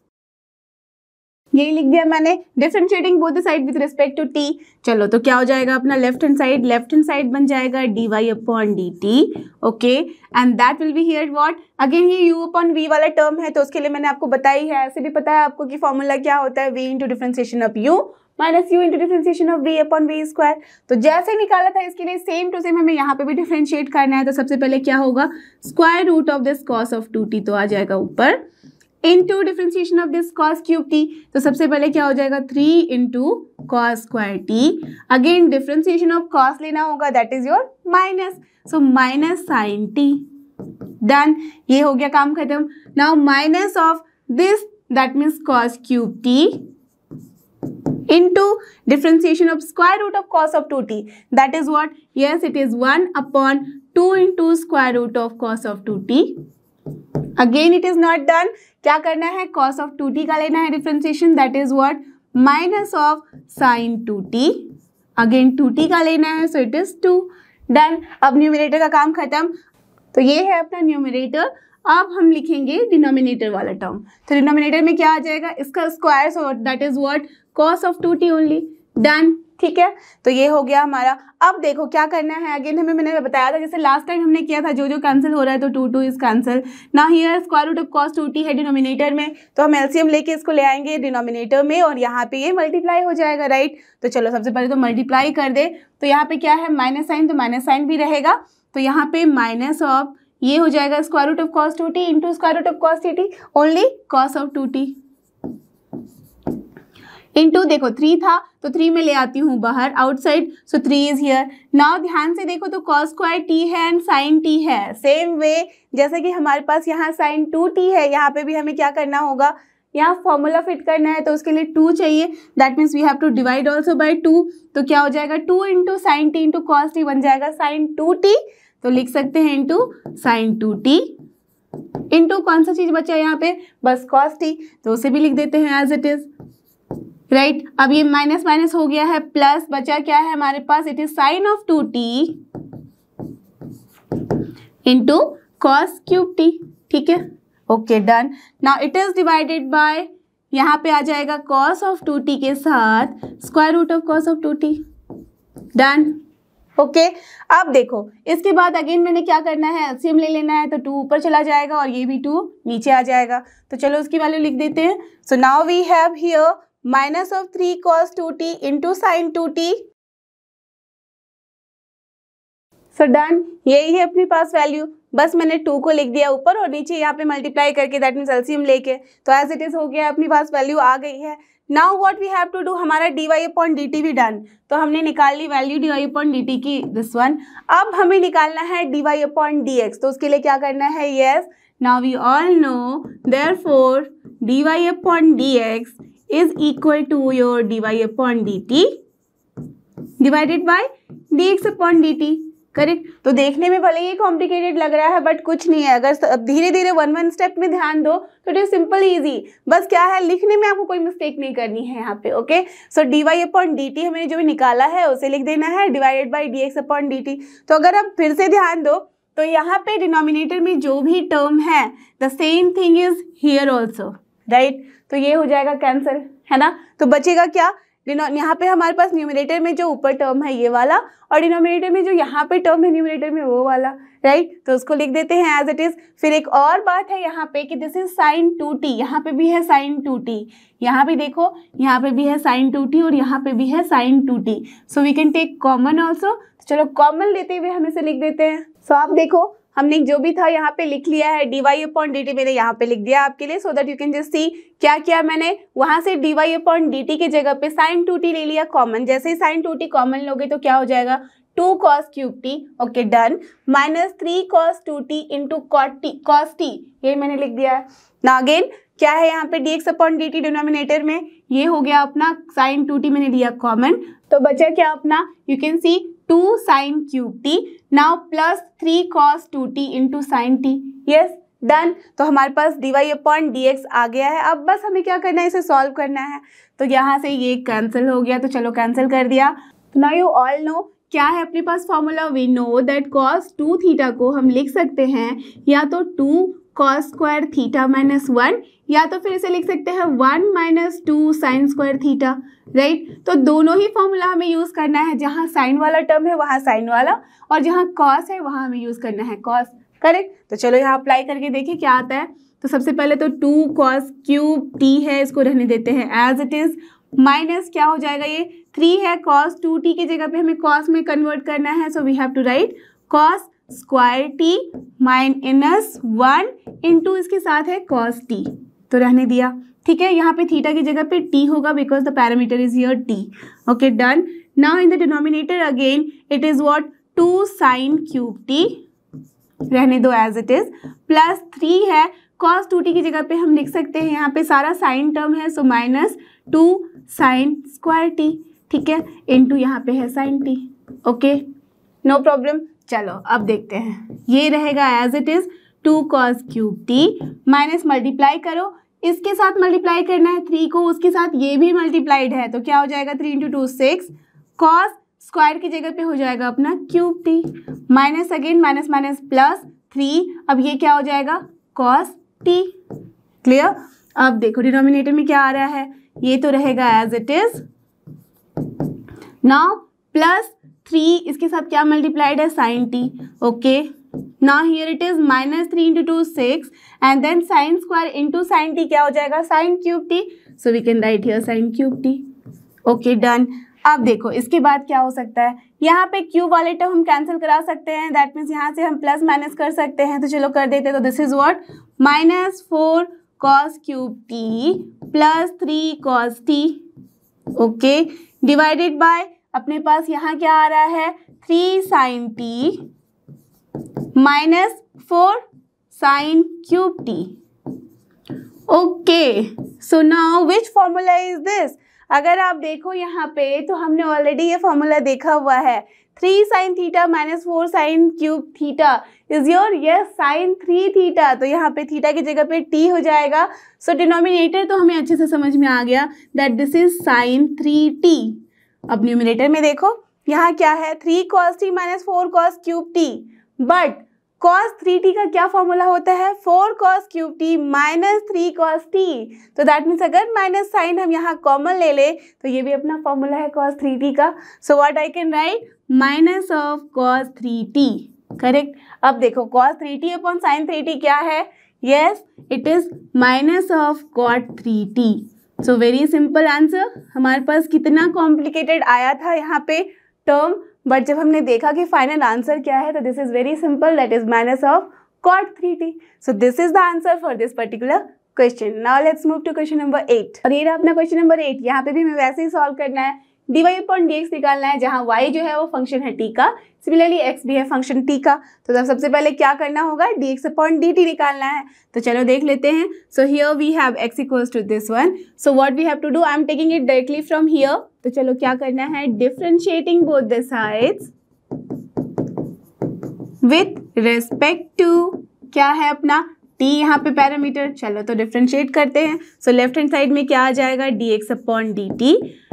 यही लिख दिया मैंने, differentiating both the side with respect to t। चलो तो क्या हो जाएगा अपना लेफ्ट हैंड साइड बन जाएगा dy upon dt, okay, and that will be here what, again ये u अपॉन v वाला टर्म है, तो उसके लिए मैंने आपको बताई है, ऐसे भी पता है आपको कि फॉर्मूला क्या होता है, v into differentiation of u minus u into differentiation of v upon v square. तो जैसे निकाला था इसके लिए सेम टू सेम हमें यहाँ पे भी डिफरेंशिएट करना है। तो सबसे पहले क्या होगा, square root of this cos of 2t तो आ जाएगा ऊपर, into differentiation of this cos cube t। तो सबसे पहले क्या हो जाएगा, 3 into cos square t, again differentiation of cos लेना होगा, that is your minus, so minus sine t, done, ये हो गया काम खत्म। Now minus of this that means cos cube t into differentiation of square root of cos of 2t, that is what, yes it is 1 upon 2 into square root of cos of 2t। again it is not done, क्या करना है, cos of 2t का लेना है differentiation, that is what, minus of sin 2t, again 2t का लेना है, so it is 2, done। अब न्यूमरेटर का काम खत्म। तो ये है अपना न्यूमरेटर। अब हम लिखेंगे डिनोमिनेटर वाला टर्म। तो डिनोमिनेटर में क्या आ जाएगा, इसका square, so that is what, cos of 2t only, done. ठीक है, तो ये हो गया हमारा। अब देखो क्या करना है, अगेन मैंने बताया था जैसे लास्ट टाइम हमने किया था, जो कैंसिल हो रहा है तो 2 is cancel. Now here square root of cos 2t है डिनोमिनेटर में, तो हम एलसीएम लेके इसको ले आएंगे डिनोमिनेटर में, और यहाँ पे ये मल्टीप्लाई हो जाएगा, राइट। तो चलो सबसे पहले तो मल्टीप्लाई कर दे। तो यहाँ पे क्या है, माइनस साइन, तो माइनस साइन भी रहेगा। तो यहाँ पे माइनस ऑफ ये हो जाएगा square root of cos 2t into square root of cos 3t, only cos of 2t। Into देखो 3 था तो 3 में ले आती हूँ बाहर outside, so 3 is here. Now ध्यान से देखो तो cos स्क्वायर t है एंड sin t है। सेम वे जैसे कि हमारे पास यहाँ sin 2t है, यहाँ पे भी हमें क्या करना होगा, यहाँ फॉर्मूला फिट करना है तो उसके लिए 2 चाहिए, that means we have to divide also by 2। तो क्या हो जाएगा 2 into sine t into cos t बन जाएगा sin 2t, तो लिख सकते हैं इंटू sin 2t इंटू कौन सा चीज बचा यहाँ पे, बस cos t, तो उसे भी लिख देते हैं एज इट इज, राइट। अब ये माइनस माइनस हो गया है, प्लस बचा क्या है हमारे पास, it is sine of 2t into cos cube t, ठीक है, okay done. Now it is divided by, यहाँ पे आ जाएगा cos ऑफ 2t के साथ square root of cos of 2t, done, okay. अब देखो इसके बाद अगेन मैंने क्या करना है, एलसीएम ले लेना है, तो 2 ऊपर चला जाएगा और ये भी 2 नीचे आ जाएगा, तो चलो उसकी वैल्यू लिख देते हैं। So now we have here minus of 3 cos 2t into sine 2t, so done, यही है अपने पास वैल्यू, बस मैंने 2 को लिख दिया ऊपर और नीचे यहाँ पे मल्टीप्लाई करके, दैट मीन्स एलसीएम लेके, तो एज इट इज हो गया, अपने पास वैल्यू आ गई है। Now what we have to do, हमारा dy अपॉन dt भी डन, तो हमने निकाल ली वैल्यू dy अपॉन dt की, दिस वन। अब हमें निकालना है dy अपॉन dx, तो उसके लिए क्या करना है, yes, now we all know therefore dy upon dx is equal to your dy upon dt divided by dx upon dt, correct. तो देखने में भले ही कॉम्प्लिकेटेड लग रहा है बट कुछ नहीं है, अगर धीरे धीरे वन स्टेप में ध्यान दो तो इट इज सिंपल इजी, बस क्या है लिखने में आपको कोई मिस्टेक नहीं करनी है यहाँ पे, ओके। सो dy अपॉन dt हमने जो भी निकाला है उसे लिख देना है divided by dx upon dt। तो अगर आप फिर से ध्यान दो तो यहाँ पे डिनोमिनेटर में जो भी टर्म है the same thing is here also, right, तो ये हो जाएगा कैंसिल, है ना। तो बचेगा क्या, यहाँ पे हमारे पास न्यूमरेटर में जो ऊपर टर्म है ये वाला और डिनोमिनेटर में जो यहाँ पे टर्म है न्यूमरेटर में वो वाला, राइट, तो उसको लिख देते हैं एज इट इज। फिर एक और बात है यहाँ पे कि दिस इज साइन 2t, यहाँ पे भी है साइन 2t, यहाँ पे देखो यहाँ पे भी है साइन 2t और यहाँ पे भी है sine 2t, so we can take common also, चलो कॉमन लेते हुए हम इसे लिख देते हैं। सो आप देखो हमने जो भी था यहाँ पे लिख लिया है, dy अपॉन dt मैंने यहाँ पे लिख दिया आपके लिए, so that you can just see क्या किया मैंने, वहां से dy अपॉन dt की जगह पे sin 2t ले लिया कॉमन, जैसे ही sin 2t कॉमन लोगे तो क्या हो जाएगा 2 cos cube t, okay done, minus 3 cos 2t into cos t, ये मैंने लिख दिया है। ना अगेन क्या है यहाँ पे dx अपॉन dt डिनोमिनेटर में, ये हो गया अपना sin 2t मैंने लिया कॉमन, तो बचा क्या अपना, you can C 2 sin cube t, now plus 3 cos 2t into sine t, yes done. तो हमारे पास dy अपॉन dx आ गया है, अब बस हमें क्या करना है, इसे सॉल्व करना है, तो यहाँ से ये कैंसिल हो गया, तो चलो कैंसिल कर दिया। नाउ यू ऑल नो क्या है अपने पास formula, we know that cos 2 theta को हम लिख सकते हैं या तो 2 cos स्क्वायर थीटा माइनस 1, या तो फिर इसे लिख सकते हैं 1 minus 2 sine square theta, right. तो दोनों ही फॉर्मूला हमें यूज़ करना है, जहाँ साइन वाला टर्म है वहाँ साइन वाला और जहाँ कॉस है वहाँ हमें यूज़ करना है कॉस, करेक्ट। तो चलो यहाँ अप्लाई करके देखिए क्या आता है। तो सबसे पहले तो 2 cos क्यूब t है, इसको रहने देते हैं एज इट इज़, माइनस क्या हो जाएगा, ये 3 है, cos 2t की जगह पे हमें cos में कन्वर्ट करना है, so we have to write cos square t minus 1 into इसके साथ है cos t, तो रहने दिया, ठीक है। यहाँ पे थीटा की जगह पे t होगा because the parameter is here t, okay done. Now in the denominator again it is what 2 sin cube t, रहने दो एज इट इज, प्लस 3 है, cos 2t की जगह पे हम लिख सकते हैं, यहाँ पे सारा साइन टर्म है, so minus 2 sin square t, ठीक है, इंटू यहाँ पे है sin t, okay no problem. चलो अब देखते हैं, ये रहेगा as it is 2 cos cube t minus multiply करो, इसके साथ मल्टीप्लाई करना है 3 को, उसके साथ ये भी मल्टीप्लाइड है, तो क्या हो जाएगा 3 इंटू 2 6, cos स्क्वायर की जगह पे हो जाएगा अपना cube t, minus again minus minus plus 3, अब ये क्या हो जाएगा cos t, क्लियर। अब देखो डिनोमिनेटर में क्या आ रहा है, ये तो रहेगा as it is, now plus 3 इसके साथ क्या मल्टीप्लाइड है sin t, okay. Now here it is minus 3 into 2 6 and then sine square into sine t क्या हो जाएगा sin cube t, so we can write here sin cube t, okay done. अब देखो इसके बाद क्या हो सकता है, यहाँ पे क्यूब वाले टर्म हम कैंसिल करा सकते हैं, दैट मीन्स यहाँ से हम प्लस माइनस कर सकते हैं, तो चलो कर देते हैं। तो this is what minus 4 cos cube t plus 3 cos t, okay, divided by अपने पास यहाँ क्या आ रहा है 3 sin t minus 4 sin cube t। Okay, so now which formula is this? अगर आप देखो यहाँ पे तो हमने ऑलरेडी ये फॉर्मूला देखा हुआ है, 3 sin theta minus 4 sin cube theta is your yes sin 3 theta. तो यहाँ पे थीटा की जगह पे t हो जाएगा। सो डिनोमिनेटर तो हमें अच्छे से समझ में आ गया that this is sin 3t। अब न्यूमिनेटर में देखो यहाँ क्या है 3 cos t minus 4 cos cube t, but cos 3t का क्या फॉर्मूला होता है 4 cos cube t minus 3 cos t। तो दैट मीन्स अगर माइनस साइन हम यहाँ कॉमन ले ले तो ये भी अपना फॉर्मूला है cos 3t का। सो what I can write minus of cos 3t, correct. अब देखो cos 3t upon sin 3t क्या है, yes it is minus of cot 3t। So very simple answer. हमारे पास कितना कॉम्प्लिकेटेड आया था यहाँ पे टर्म, बट जब हमने देखा कि फाइनल आंसर क्या है तो this is very simple, that is minus of cot 3t। So this is the answer for this particular question. Now let's move to question number 8। और ये रहा अपना क्वेश्चन नंबर 8। यहाँ पे भी हमें वैसे ही सॉल्व करना है, dy अपॉन dx निकालना है, जहाँ y जो है वो फंक्शन है t का, सिमिलरली x भी है फंक्शन t का। तो तब सबसे पहले क्या करना होगा dx अपॉन dt निकालना है। तो चलो देख लेते हैं। So here we have x equals to this one, so what we have to do, I am taking it directly from here. तो चलो क्या करना है, differentiating both the sides with respect to क्या है अपना t यहाँ पे पैरामीटर। चलो तो डिफरेंशिएट करते हैं। सो लेफ्ट हैंड साइड में क्या आ जाएगा dx अपॉन dt,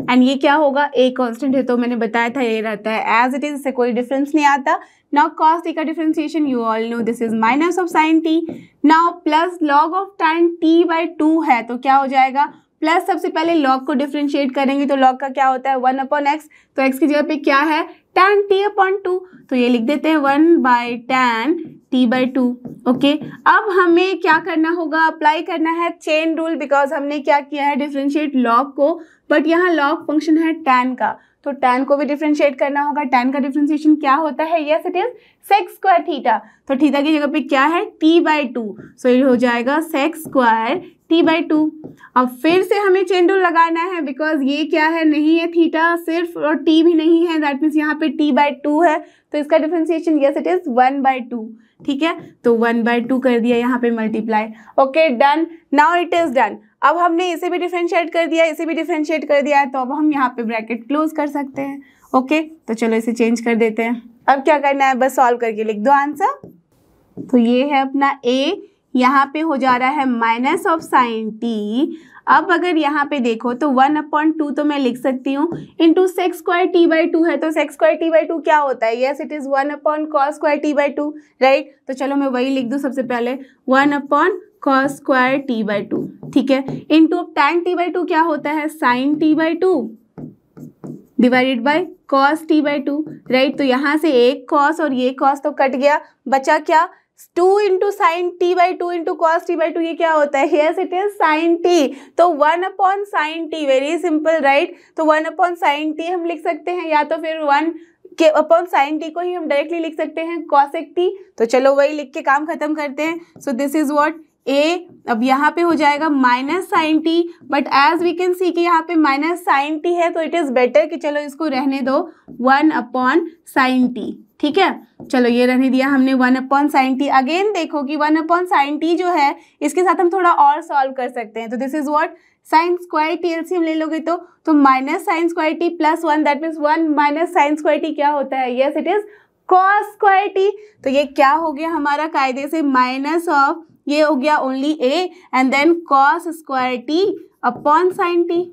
एंड ये क्या होगा a कांस्टेंट है तो मैंने बताया था ये रहता है एज इट इज, इससे कोई डिफरेंस नहीं आता। नाउ cos t का differentiation you all know this is minus of sin t। Now plus log of tan t by 2 है तो क्या हो जाएगा प्लस, सबसे पहले log को डिफरेंशिएट करेंगे तो log का क्या होता है 1 अपॉन x, तो x की जगह पे क्या है tan t अपॉन 2, तो ये लिख देते हैं 1 by tan t by 2। Okay, अब हमें क्या करना होगा, अप्लाई करना है चेन रूल, बिकॉज हमने क्या किया है डिफरेंशिएट log को, बट यहाँ log फंक्शन है tan का, तो tan को भी डिफरेंशिएट करना होगा। tan का डिफरेंशिएशन क्या होता है, yes it is sec square theta, तो थीटा की जगह पे क्या है t बाई 2, सो ये हो जाएगा सेक स्क्वायर t बाई 2। अब फिर से हमें चेन रूल लगाना है, बिकॉज ये क्या है नहीं है थीटा सिर्फ और t भी नहीं है, दैट मीन्स यहाँ पे t बाई 2 है, तो इसका differentiation yes it is 1 by 2। ठीक है, तो 1 बाई 2 कर दिया यहाँ पे multiply. Okay done, now it is done. अब हमने इसे भी डिफरेंशिएट कर दिया, इसे भी डिफरेंशिएट कर दिया है, तो अब हम यहाँ पे ब्रैकेट क्लोज कर सकते हैं। ओके, तो चलो इसे चेंज कर देते हैं। अब क्या करना है, बस सॉल्व करके लिख दो आंसर। तो ये है अपना a, यहाँ पे हो जा रहा है माइनस ऑफ साइन t। अब अगर यहाँ पे देखो तो 1 अपॉन 2 तो मैं लिख सकती हूँ, into sec square t by 2 है, तो सेक स्क्वायर टी बाई 2 क्या होता है, yes it is 1 upon cos square t by 2, right. तो चलो मैं वही लिख दूँ सबसे पहले 1 upon cos square t by 2, ठीक है, इंटू टैन टी बाई 2 क्या होता है sine t by 2 divided by cos t by 2, right. तो यहाँ से एक कॉस और ये कॉस तो कट गया, बचा क्या 2 into sine t by 2 into cos t by 2, ये क्या होता है, yes it is sign T, तो 1 upon sine T, very simple right. तो 1 अपॉन साइन टी हम लिख सकते हैं, या तो फिर 1 के अपॉन साइन टी को ही हम डायरेक्टली लिख सकते हैं कॉसेक टी। तो चलो वही लिख के काम खत्म करते हैं। So this is what a, अब यहाँ पे हो जाएगा minus sine t, but as we can see कि यहाँ पे माइनस साइन टी है, तो इट इज बेटर कि चलो इसको रहने दो 1 अपॉन साइन टी, ठीक है। चलो ये रहने दिया हमने 1 अपॉन साइन टी। अगेन देखो कि 1 अपॉन साइन टी जो है इसके साथ हम थोड़ा और सॉल्व कर सकते हैं, तो this is what sine square T LCM ले लोगे तो minus sine square T plus 1, that means 1 minus sine square T क्या होता है, yes it is cos square T. तो ये क्या हो गया हमारा कायदे से माइनस ऑफ, ये हो गया only a and then cos square t upon sine t,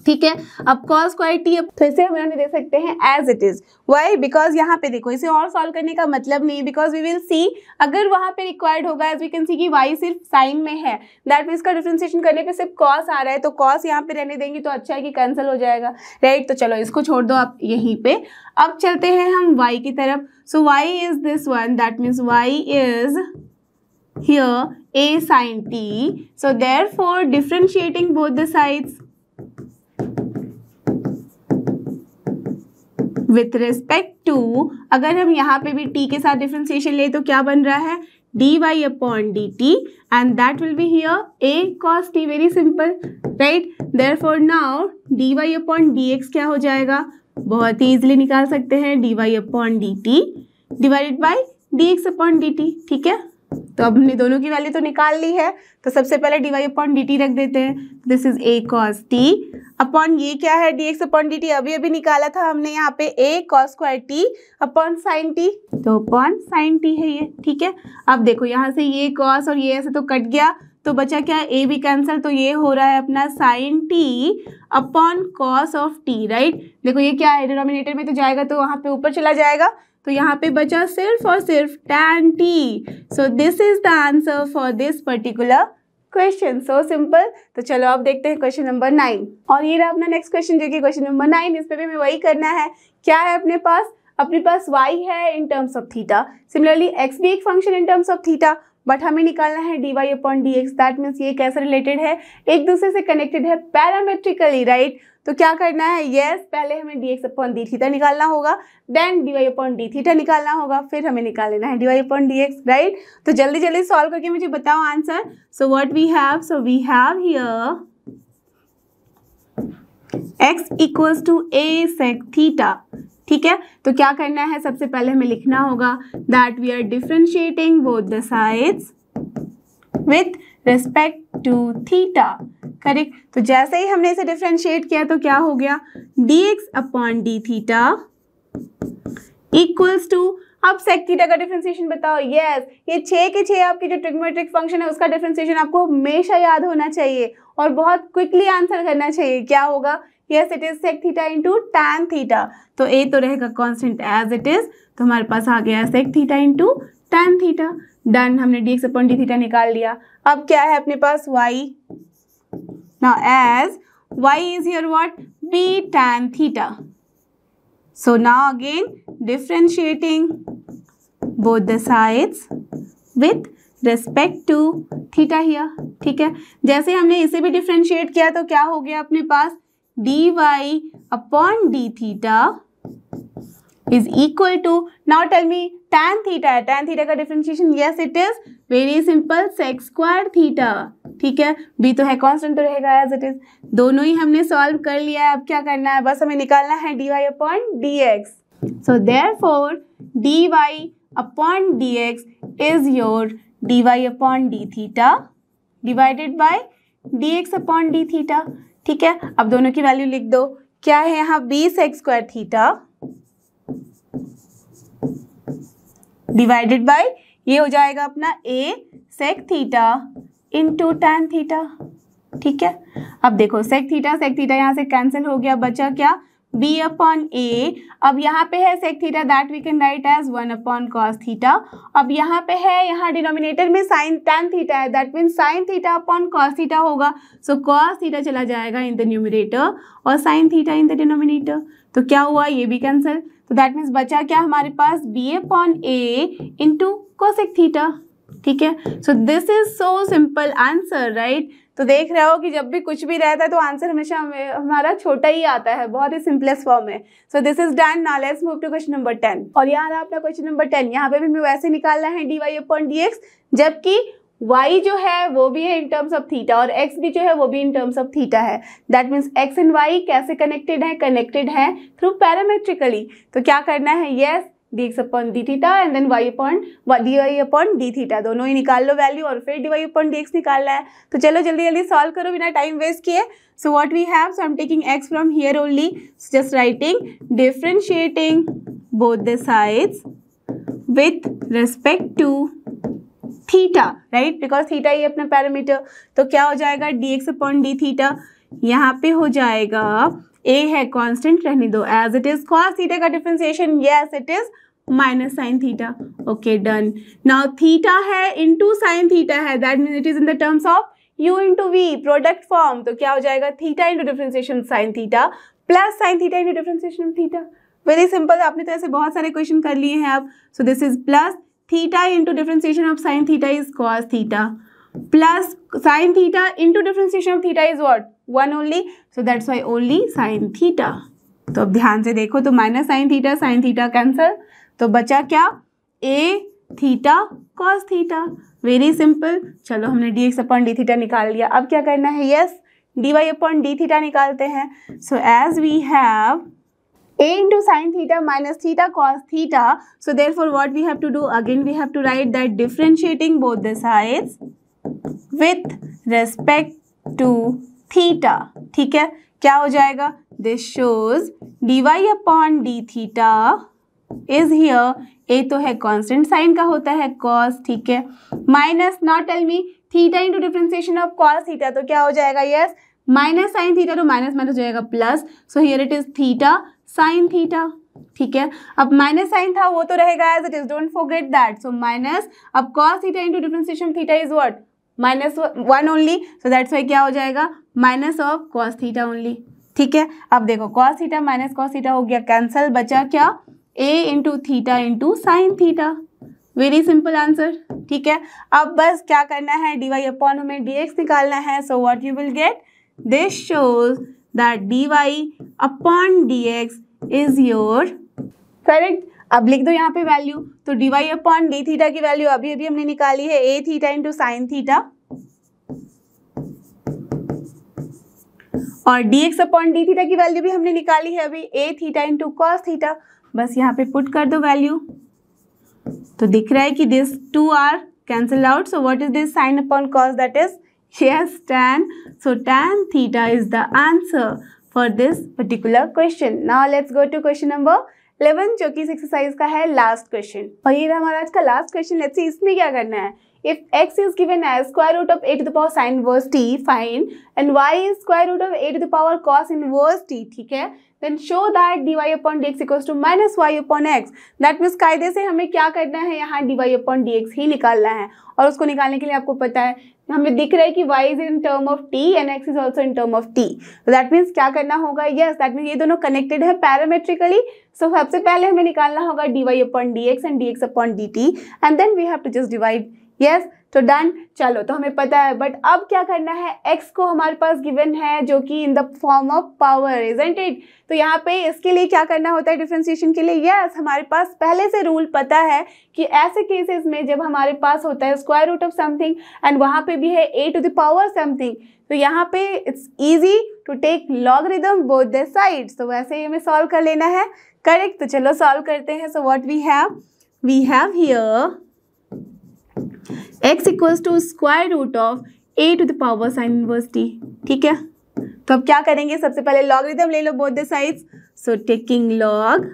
ठीक है। अब कॉस स्क्वायर टी, तो इसे हम यहाँ दे सकते हैं as it is, why because यहाँ पे देखो इसे और सॉल्व करने का मतलब नहीं, बिकॉज वी विल सी अगर वहाँ पे रिक्वायर्ड होगा, एज वी कैन सी कि y सिर्फ साइन में है, दैट मीन्स का डिफरेंशिएशन करने पे सिर्फ कॉस आ रहा है, तो कॉस यहाँ पे रहने देंगे तो अच्छा है कि कैंसिल हो जाएगा, राइट। तो चलो इसको छोड़ दो आप यहीं पे। अब चलते हैं हम y की तरफ। सो y is this one, that means y is here a sin t, so therefore differentiating both the sides with respect to, अगर हम यहाँ पे भी t के साथ डिफरेंशिएशन ले तो क्या बन रहा है dy upon dt and that will be here a cos t. Very simple, right? Therefore now dy upon dx क्या हो जाएगा, बहुत ही इजीली निकाल सकते हैं, dy upon dt divided by dx upon dt. ठीक है, तो अब हमने दोनों की वैल्यू तो निकाल ली है, तो सबसे पहले dy अपॉन dt रख देते हैं. This is a cos t upon ये क्या है dx अपॉन dt, अभी अभी निकाला था हमने यहाँ पे a cos square t upon sine t, तो अपॉन साइन t है ये. ठीक है, अब देखो यहाँ से ये cos और ये ऐसे तो कट गया, तो बचा क्या, a भी कैंसिल, तो ये हो रहा है अपना sine t upon cos of t. Right, देखो ये क्या है, डिनोमिनेटर में तो जाएगा तो वहाँ पे ऊपर चला जाएगा, तो यहाँ पे बचा सिर्फ और सिर्फ tan t. So this is the answer for this particular question. So simple. तो चलो अब देखते हैं क्वेश्चन नंबर 9. और ये रहा अपना नेक्स्ट क्वेश्चन जो कि क्वेश्चन नंबर 9. इस पे भी हमें वही करना है. क्या है अपने पास y है in terms of theta, similarly x भी एक function in terms of theta, but हमें निकालना है dy upon dx. That means ये कैसे रिलेटेड है, एक दूसरे से कनेक्टेड है पैरामेट्रिकली. राइट, तो क्या करना है, यस पहले हमें dx अपॉन d थीटा निकालना होगा, then dy upon d theta निकालना होगा, फिर हमें निकाल लेना है dy अपॉन dx. राइट, तो जल्दी जल्दी सॉल्व करके मुझे बताओ answer. So what we have, so we have here x equals to a sec theta. ठीक है, तो क्या करना है, सबसे पहले हमें लिखना होगा that we are differentiating both the sides with respect to theta. Correct, तो जैसे ही हमने इसे डिफरेंशिएट किया तो क्या हो गया, dx upon d theta equals to, अब सेक थीटा का डिफरेंशिएशन बताओ. यस, ये 6 के 6 आपकी जो ट्रिग्नोमेट्रिक फंक्शन है उसका डिफरेंशिएशन आपको हमेशा याद होना चाहिए और बहुत क्विकली आंसर करना चाहिए. क्या होगा, yes it is sec theta into tan theta. तो ए तो रहेगा कांस्टेंट एज इट इज, तो हमारे पास आ गया sec theta into tan theta. Done, हमने dx अपॉन d थीटा निकाल लिया. अब क्या है अपने पास y. Now as y is here what, b tan theta. So now again differentiating both the sides with respect to theta here. ठीक है, जैसे हमने इसे भी डिफरेंशिएट किया तो क्या हो गया अपने पास, dy upon d theta is equal to, now tell me tan theta है, tan theta का differentiation, yes it is very simple, sec square theta. ठीक है, b तो है कांस्टेंट तो रहेगा एज इट इज. दोनों ही हमने सॉल्व कर लिया है. अब क्या करना है, बस हमें निकालना है dy upon dx. So therefore dy upon dx is your dy upon d theta divided by dx upon d theta. ठीक है, अब दोनों की वैल्यू लिख दो. क्या है यहाँ, b sec square theta divided by, ये हो जाएगा अपना a sec theta into tan theta. ठीक है, अब देखो sec थीटा यहाँ से कैंसिल हो गया, बचा क्या, b अपॉन a. अब यहाँ पे है sec theta that we can write as 1 upon cos theta. अब यहाँ पे है, यहाँ डिनोमिनेटर में साइन टैन थीटा है, that mean sine theta upon cos theta होगा. सो cos थीटा चला जाएगा इन द न्यूमरेटर और sine theta in the denominator. तो क्या हुआ, ये भी कैंसिल, तो दैट मीन्स बचा क्या हमारे पास, b upon a into cosec theta. ठीक है, so this is so simple answer. Right, तो देख रहे हो कि जब भी कुछ भी रहता है तो आंसर हमेशा हमारा छोटा ही आता है, बहुत ही सिंपलेस्ट फॉर्म में. So this is done. Now let's move to question number 10. और यहाँ रहा अपना क्वेश्चन नंबर 10. यहाँ पे भी हमें वैसे निकालना है dy अपॉन dx, जबकि y जो है वो भी है इन टर्म्स ऑफ थीटा और x भी जो है वो भी इन टर्म्स ऑफ थीटा है. That means x and y कैसे कनेक्टेड है थ्रू पैरामेट्रिकली. तो क्या करना है, yes dx upon d theta and then dy upon d theta, दोनों ही निकाल लो वैल्यू और फिर dy अपॉन dx निकालना है. तो चलो जल्दी जल्दी सॉल्व करो बिना टाइम वेस्ट किए. So what we have, so I am taking x from here only, just writing differentiating both the sides with respect to theta. Right, because theta ही अपना पैरामीटर. तो क्या हो जाएगा, dx अपॉन d थीटा, यहाँ पे हो जाएगा a है कांस्टेंट, रहने दो as it is. cos theta का differentiation, yes it is minus sine theta. Okay done. Now theta है इंटू साइन थीटा है, that means it is in the terms of u into v, product form. तो क्या हो जाएगा, theta into differentiation sine theta plus sine theta into differentiation theta. Very simple, आपने तो ऐसे बहुत सारे क्वेश्चन कर लिए हैं अब. सो this is plus theta into differentiation of sine theta is cos theta plus sine theta into differentiation of theta is what, 1 only. So that's Y only sign theta. तो अब ध्यान से देखो, तो माइनस साइन थीटा कैंसल, तो बचा क्या, a theta cos theta, very simple. चलो हमने dx अपॉन डी थीटा निकाल लिया, अब क्या करना है, yes dy upon d theta निकालते हैं। So as we have a into sin theta minus theta cos theta, so therefore what we have to do, again we have to write that differentiating both the sides with respect to theta, ठीक है, क्या हो जाएगा, this shows dy upon d theta is here, a तो है constant, sign का होता है cos, ठीक है, minus, not tell me, theta into differentiation of cos theta, तो क्या हो जाएगा, यस माइनस साइन थीटा, तो माइनस माइनस हो जाएगा plus, so here it is theta sine theta, ठीक है। अब माइनस साइन था वो तो रहेगा as it is, don't forget that, so minus, अब cos theta into differentiation theta is what, -1 only, so that's why क्या हो जाएगा, minus of cos theta only, ठीक है। अब देखो cos theta minus cos theta हो गया कैंसल, बचा क्या, a into theta into sine theta, very simple answer, ठीक है। अब बस क्या करना है, dy अपॉन हमें dx निकालना है, so what you will get, this shows that dy upon dx is your correct. अब लिख दो यहाँ पे वैल्यू, तो dy अपॉन डी थीटा की वैल्यू अभी अभी हमने निकाली है a theta into sine theta, और dx अपॉन डी थीटा की वैल्यू भी हमने निकाली है अभी a theta into cos theta, बस यहाँ पे पुट कर दो वैल्यू, तो दिख रहा है कि this two are cancel out, so what is this sine upon cos, that is yes tan, so tan theta is the answer for this particular question. Now let's go to question number 11 जो कि इस exercise का है last question, और ये हमारा आज का लास्ट क्वेश्चन। लेट्स सी इसमें क्या करना है, if x is given as square root of a to the power sin inverse t, fine, and y is square root of a to the power cos inverse t, ठीक है, then show that dy upon dx equals to minus y upon x. That means कायदे से हमें क्या करना है, यहाँ dy upon dx ही निकालना है, और उसको निकालने के लिए आपको पता है हमें दिख रहा है कि y is in term of t and x is also in term of t. So that means क्या करना होगा, yes that means ये दोनों connected है parametrically. So सबसे पहले हमें निकालना होगा dy upon dx and dx upon dt and then we have to just divide. yes तो डन, चलो तो हमें पता है, बट अब क्या करना है, x को हमारे पास गिवन है जो कि इन the form of power, isn't it. तो यहाँ पे इसके लिए क्या करना होता है डिफरेंशिएशन के लिए, यस हमारे पास पहले से रूल पता है कि ऐसे केसेस में जब हमारे पास होता है square root of something and वहाँ पे भी है a to the power something, तो यहाँ पे it's easy to take logarithm both the sides, तो वैसे ही हमें सॉल्व कर लेना है, करेक्ट। तो चलो सॉल्व करते हैं। So what we have here x equals to square root of a to the power sine inverse t, ठीक है। तो अब क्या करेंगे, सबसे पहले लॉगरिथम ले लो both the sides, so taking log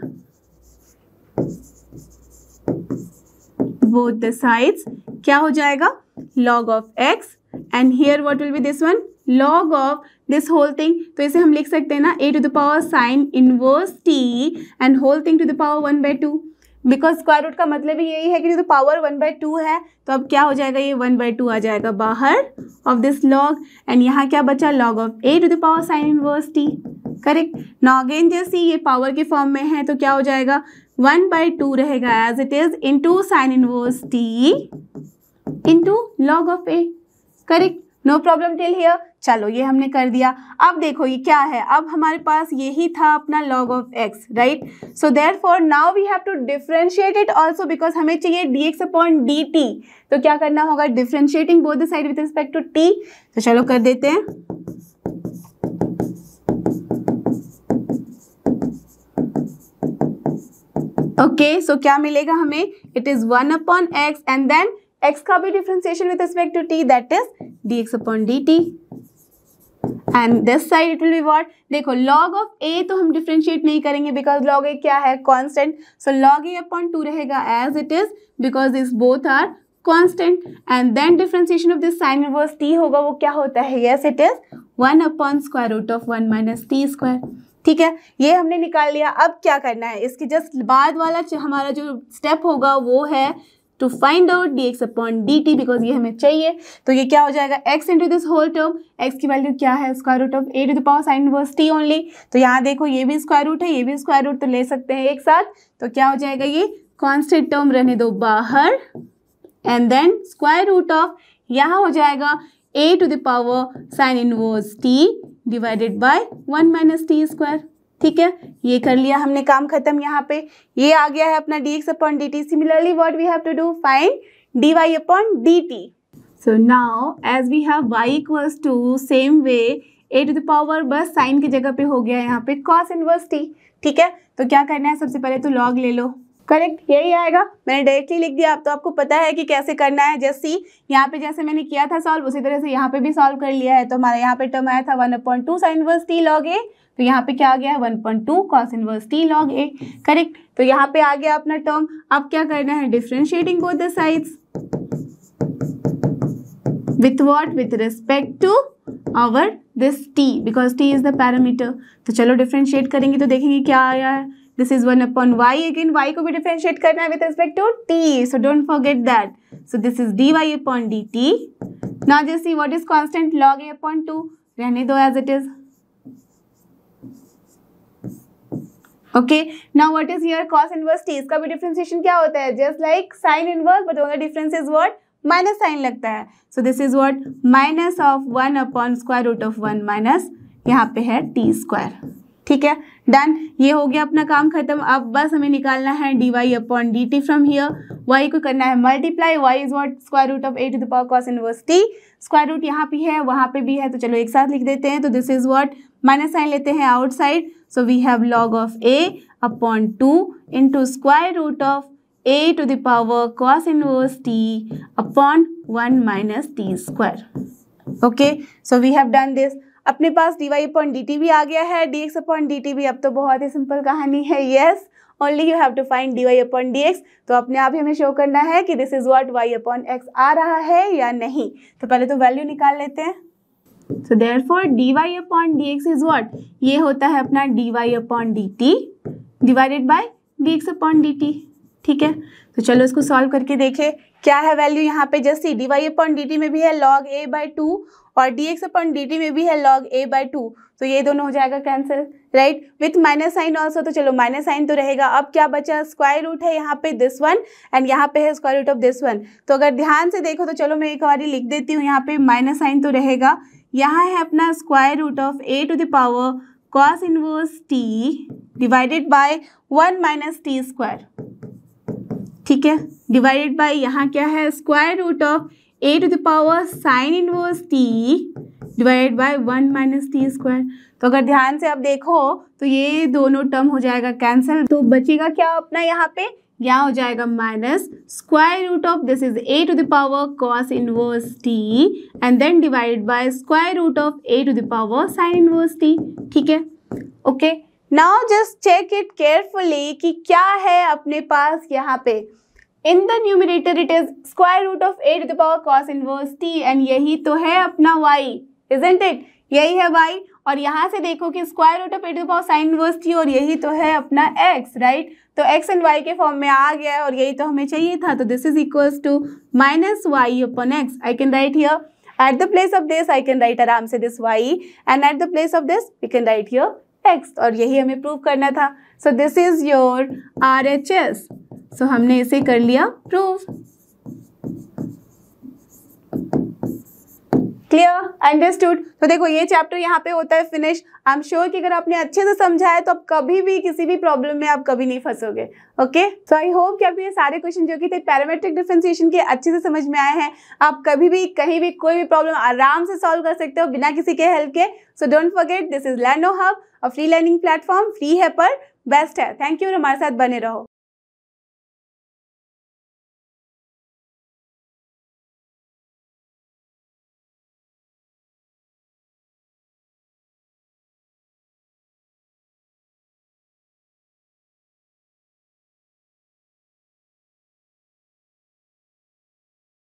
both the sides, क्या हो जाएगा, log of x and here what will be this one, log of this whole thing. तो इसे हम लिख सकते हैं ना a to the power sine inverse t and whole thing to the power 1/2, because square root का मतलब ही यही है कि जो पावर 1/2 है, तो अब क्या हो जाएगा, ये 1/2 आ जाएगा बाहर ऑफ दिस लॉग, एंड यहाँ क्या बचा, log of a to the power sine inverse t, correct. Now again जैसे ये पावर के फॉर्म में है तो क्या हो जाएगा, 1/2 रहेगा as it is into sine inverse t into log of a, correct, no problem till here. चलो ये हमने कर दिया। अब देखो ये क्या है, अब हमारे पास यही था अपना log of x, right. So therefore now we have to differentiate it also because हमें चाहिए dx अपॉन dt, तो क्या करना होगा, differentiating both the side with respect to t। तो चलो कर देते हैं। ओके सो क्या मिलेगा हमें, it is 1 upon x and then x का भी differentiation with respect to t, that is dx upon dt and this side it will be what, देखो log ऑफ a तो हम डिफरेंशिएट नहीं करेंगे बिकॉज log a क्या है, constant, so log a upon 2 रहेगा as it is because this both are constant and then differentiation of this sine inverse t होगा, वो क्या होता है, yes it is 1 upon square root of 1 minus t square, ठीक है। ये हमने निकाल लिया। अब क्या करना है, इसके जस्ट बाद वाला हमारा जो स्टेप होगा वो है to find out dx upon dt because ये हमें चाहिए। तो ये क्या हो जाएगा, x into this whole term, x की वैल्यू क्या है, square root of a to the power sine inverse t only. तो यहाँ देखो ये भी स्क्वायर रूट है, ये भी स्क्वायर रूट, तो ले सकते हैं एक साथ। तो क्या हो जाएगा, ये कांस्टेंट टर्म रहने दो बाहर and then square root of यहाँ हो जाएगा a to the power sine inverse t divided by 1 minus t square, ठीक है, ये कर लिया हमने, काम खत्म। यहाँ पे ये आ गया है अपना dx upon dt। Similarly what we have to do, find dy upon dt। So now as we have y equals to same way a to the power, बस साइन की जगह पे हो गया यहाँ पे cos इनवर्स t। ठीक है, तो क्या करना है, सबसे पहले तो log ले लो, करेक्ट यही आएगा। मैंने डायरेक्टली लिख दिया, अब तो आपको पता है कि कैसे करना है। जस्ट सी, यहाँ पे जैसे मैंने किया था सॉल्व, उसी तरह से यहाँ पे भी सॉल्व कर लिया है। तो हमारा यहाँ पे टर्म आया था 1/2 साइन इनवर्स टी लॉग ए, तो यहाँ पे क्या आ गया है 1/2 कॉस इनवर्स टी लॉग ए, करेक्ट। तो यहाँ पे आ गया अपना टर्म। अब क्या करना है, differentiating both the sides with what, with respect to our this t, because t is the parameter. तो चलो डिफरेंशिएट करेंगे तो देखेंगे क्या आया है। This is 1/y, again y को भी डिफरेंशिएट करना है with respect to t, so don't forget that. So this is dy upon dt। Now just see what is constant, log a upon 2, रहने दो as it is. Okay, now what is here cos inverse t, इसका भी differentiation क्या होता है, just like sin inverse, but only difference is what, minus sign लगता है। So this is what minus of 1 upon square root of 1 minus यहाँ पे है t स्क्वायर। ठीक है, डन, ये हो गया अपना काम खत्म। अब बस हमें निकालना है dy upon dt from here. y को करना है multiply, y is what square root of a to the power cos inverse t। Square root यहाँ पे है, वहाँ पे भी है, तो चलो एक साथ लिख देते हैं। तो this is what, minus sine लेते हैं outside, so we have log of a upon 2 into square root of a to the power cos inverse t upon 1 minus t square. Okay, so we have done this. अपने पास dy upon dt भी आ गया है, dx upon dt भी। अब तो बहुत ही सिंपल कहानी है, yes, only you have to find dy upon dx। तो अपने आप ही हमें शो करना है कि this is what y upon x आ रहा है या नहीं। तो पहले तो वैल्यू निकाल लेते हैं। सो therefore dy upon dx is what, ये होता है अपना dy upon dt divided by dx upon dt। ठीक है, तो चलो इसको सॉल्व करके देखें क्या है वैल्यू यहाँ पे। जैसे dy अपॉन dt में भी है log a बाई 2 और dx अपॉन dt में भी है log a बाई 2, तो ये दोनों हो जाएगा cancel, right, with minus sine also. तो चलो माइनस साइन तो रहेगा। अब क्या बचा, स्क्वायर रूट है यहाँ पे दिस वन एंड यहाँ पे है square root of this one. तो अगर ध्यान से देखो तो चलो मैं एक बार लिख देती हूँ, यहाँ पे माइनस साइन तो रहेगा, यहाँ है अपना square root of a to the power cos inverse t divided by 1 minus t square. ठीक है, डिवाइडेड बाय यहाँ क्या है, square root of a to the power sine inverse t divided by 1 minus t square. तो अगर ध्यान से आप देखो तो ये दोनों टर्म हो जाएगा कैंसिल, तो बचेगा क्या अपना यहाँ पे, यहाँ हो जाएगा minus square root of this is a to the power cos inverse t and then divided by square root of a to the power sine inverse t। ठीक है, okay, now just check it carefully कि क्या है अपने पास यहाँ पे। In the numerator it is square root of a to the power cos inverse t and यही तो है अपना y, इजंट इट, यही है y। और यहाँ से देखो कि square root of a to the power sine inverse t और यही तो है अपना x, राइट। तो x एंड y के फॉर्म में आ गया है और यही तो हमें चाहिए था। तो this is equals to minus y upon x। I can write here at the place of this, I can write आराम से this y and at the place of this we can write here x, और यही हमें prove करना था। So this is your RHS। सो हमने इसे कर लिया प्रूव। Clear, understood. तो देखो ये चैप्टर यहाँ पे होता है फिनिश। आई एम श्योर कि अगर आपने अच्छे से समझा है तो आप कभी भी किसी भी प्रॉब्लम में आप कभी नहीं फंसोगे। ओके, सो आई होप कि आपको ये सारे क्वेश्चन जो कि थे पैरामेट्रिक डिफरेंशिएशन के अच्छे से समझ में आए हैं। आप कभी भी कहीं भी कोई भी प्रॉब्लम आराम से सॉल्व कर सकते हो बिना किसी के हेल्प के। सो don't forget, this is लर्नो hub, a free learning platform, free है पर बेस्ट है। थैंक यू और हमारे साथ बने रहो।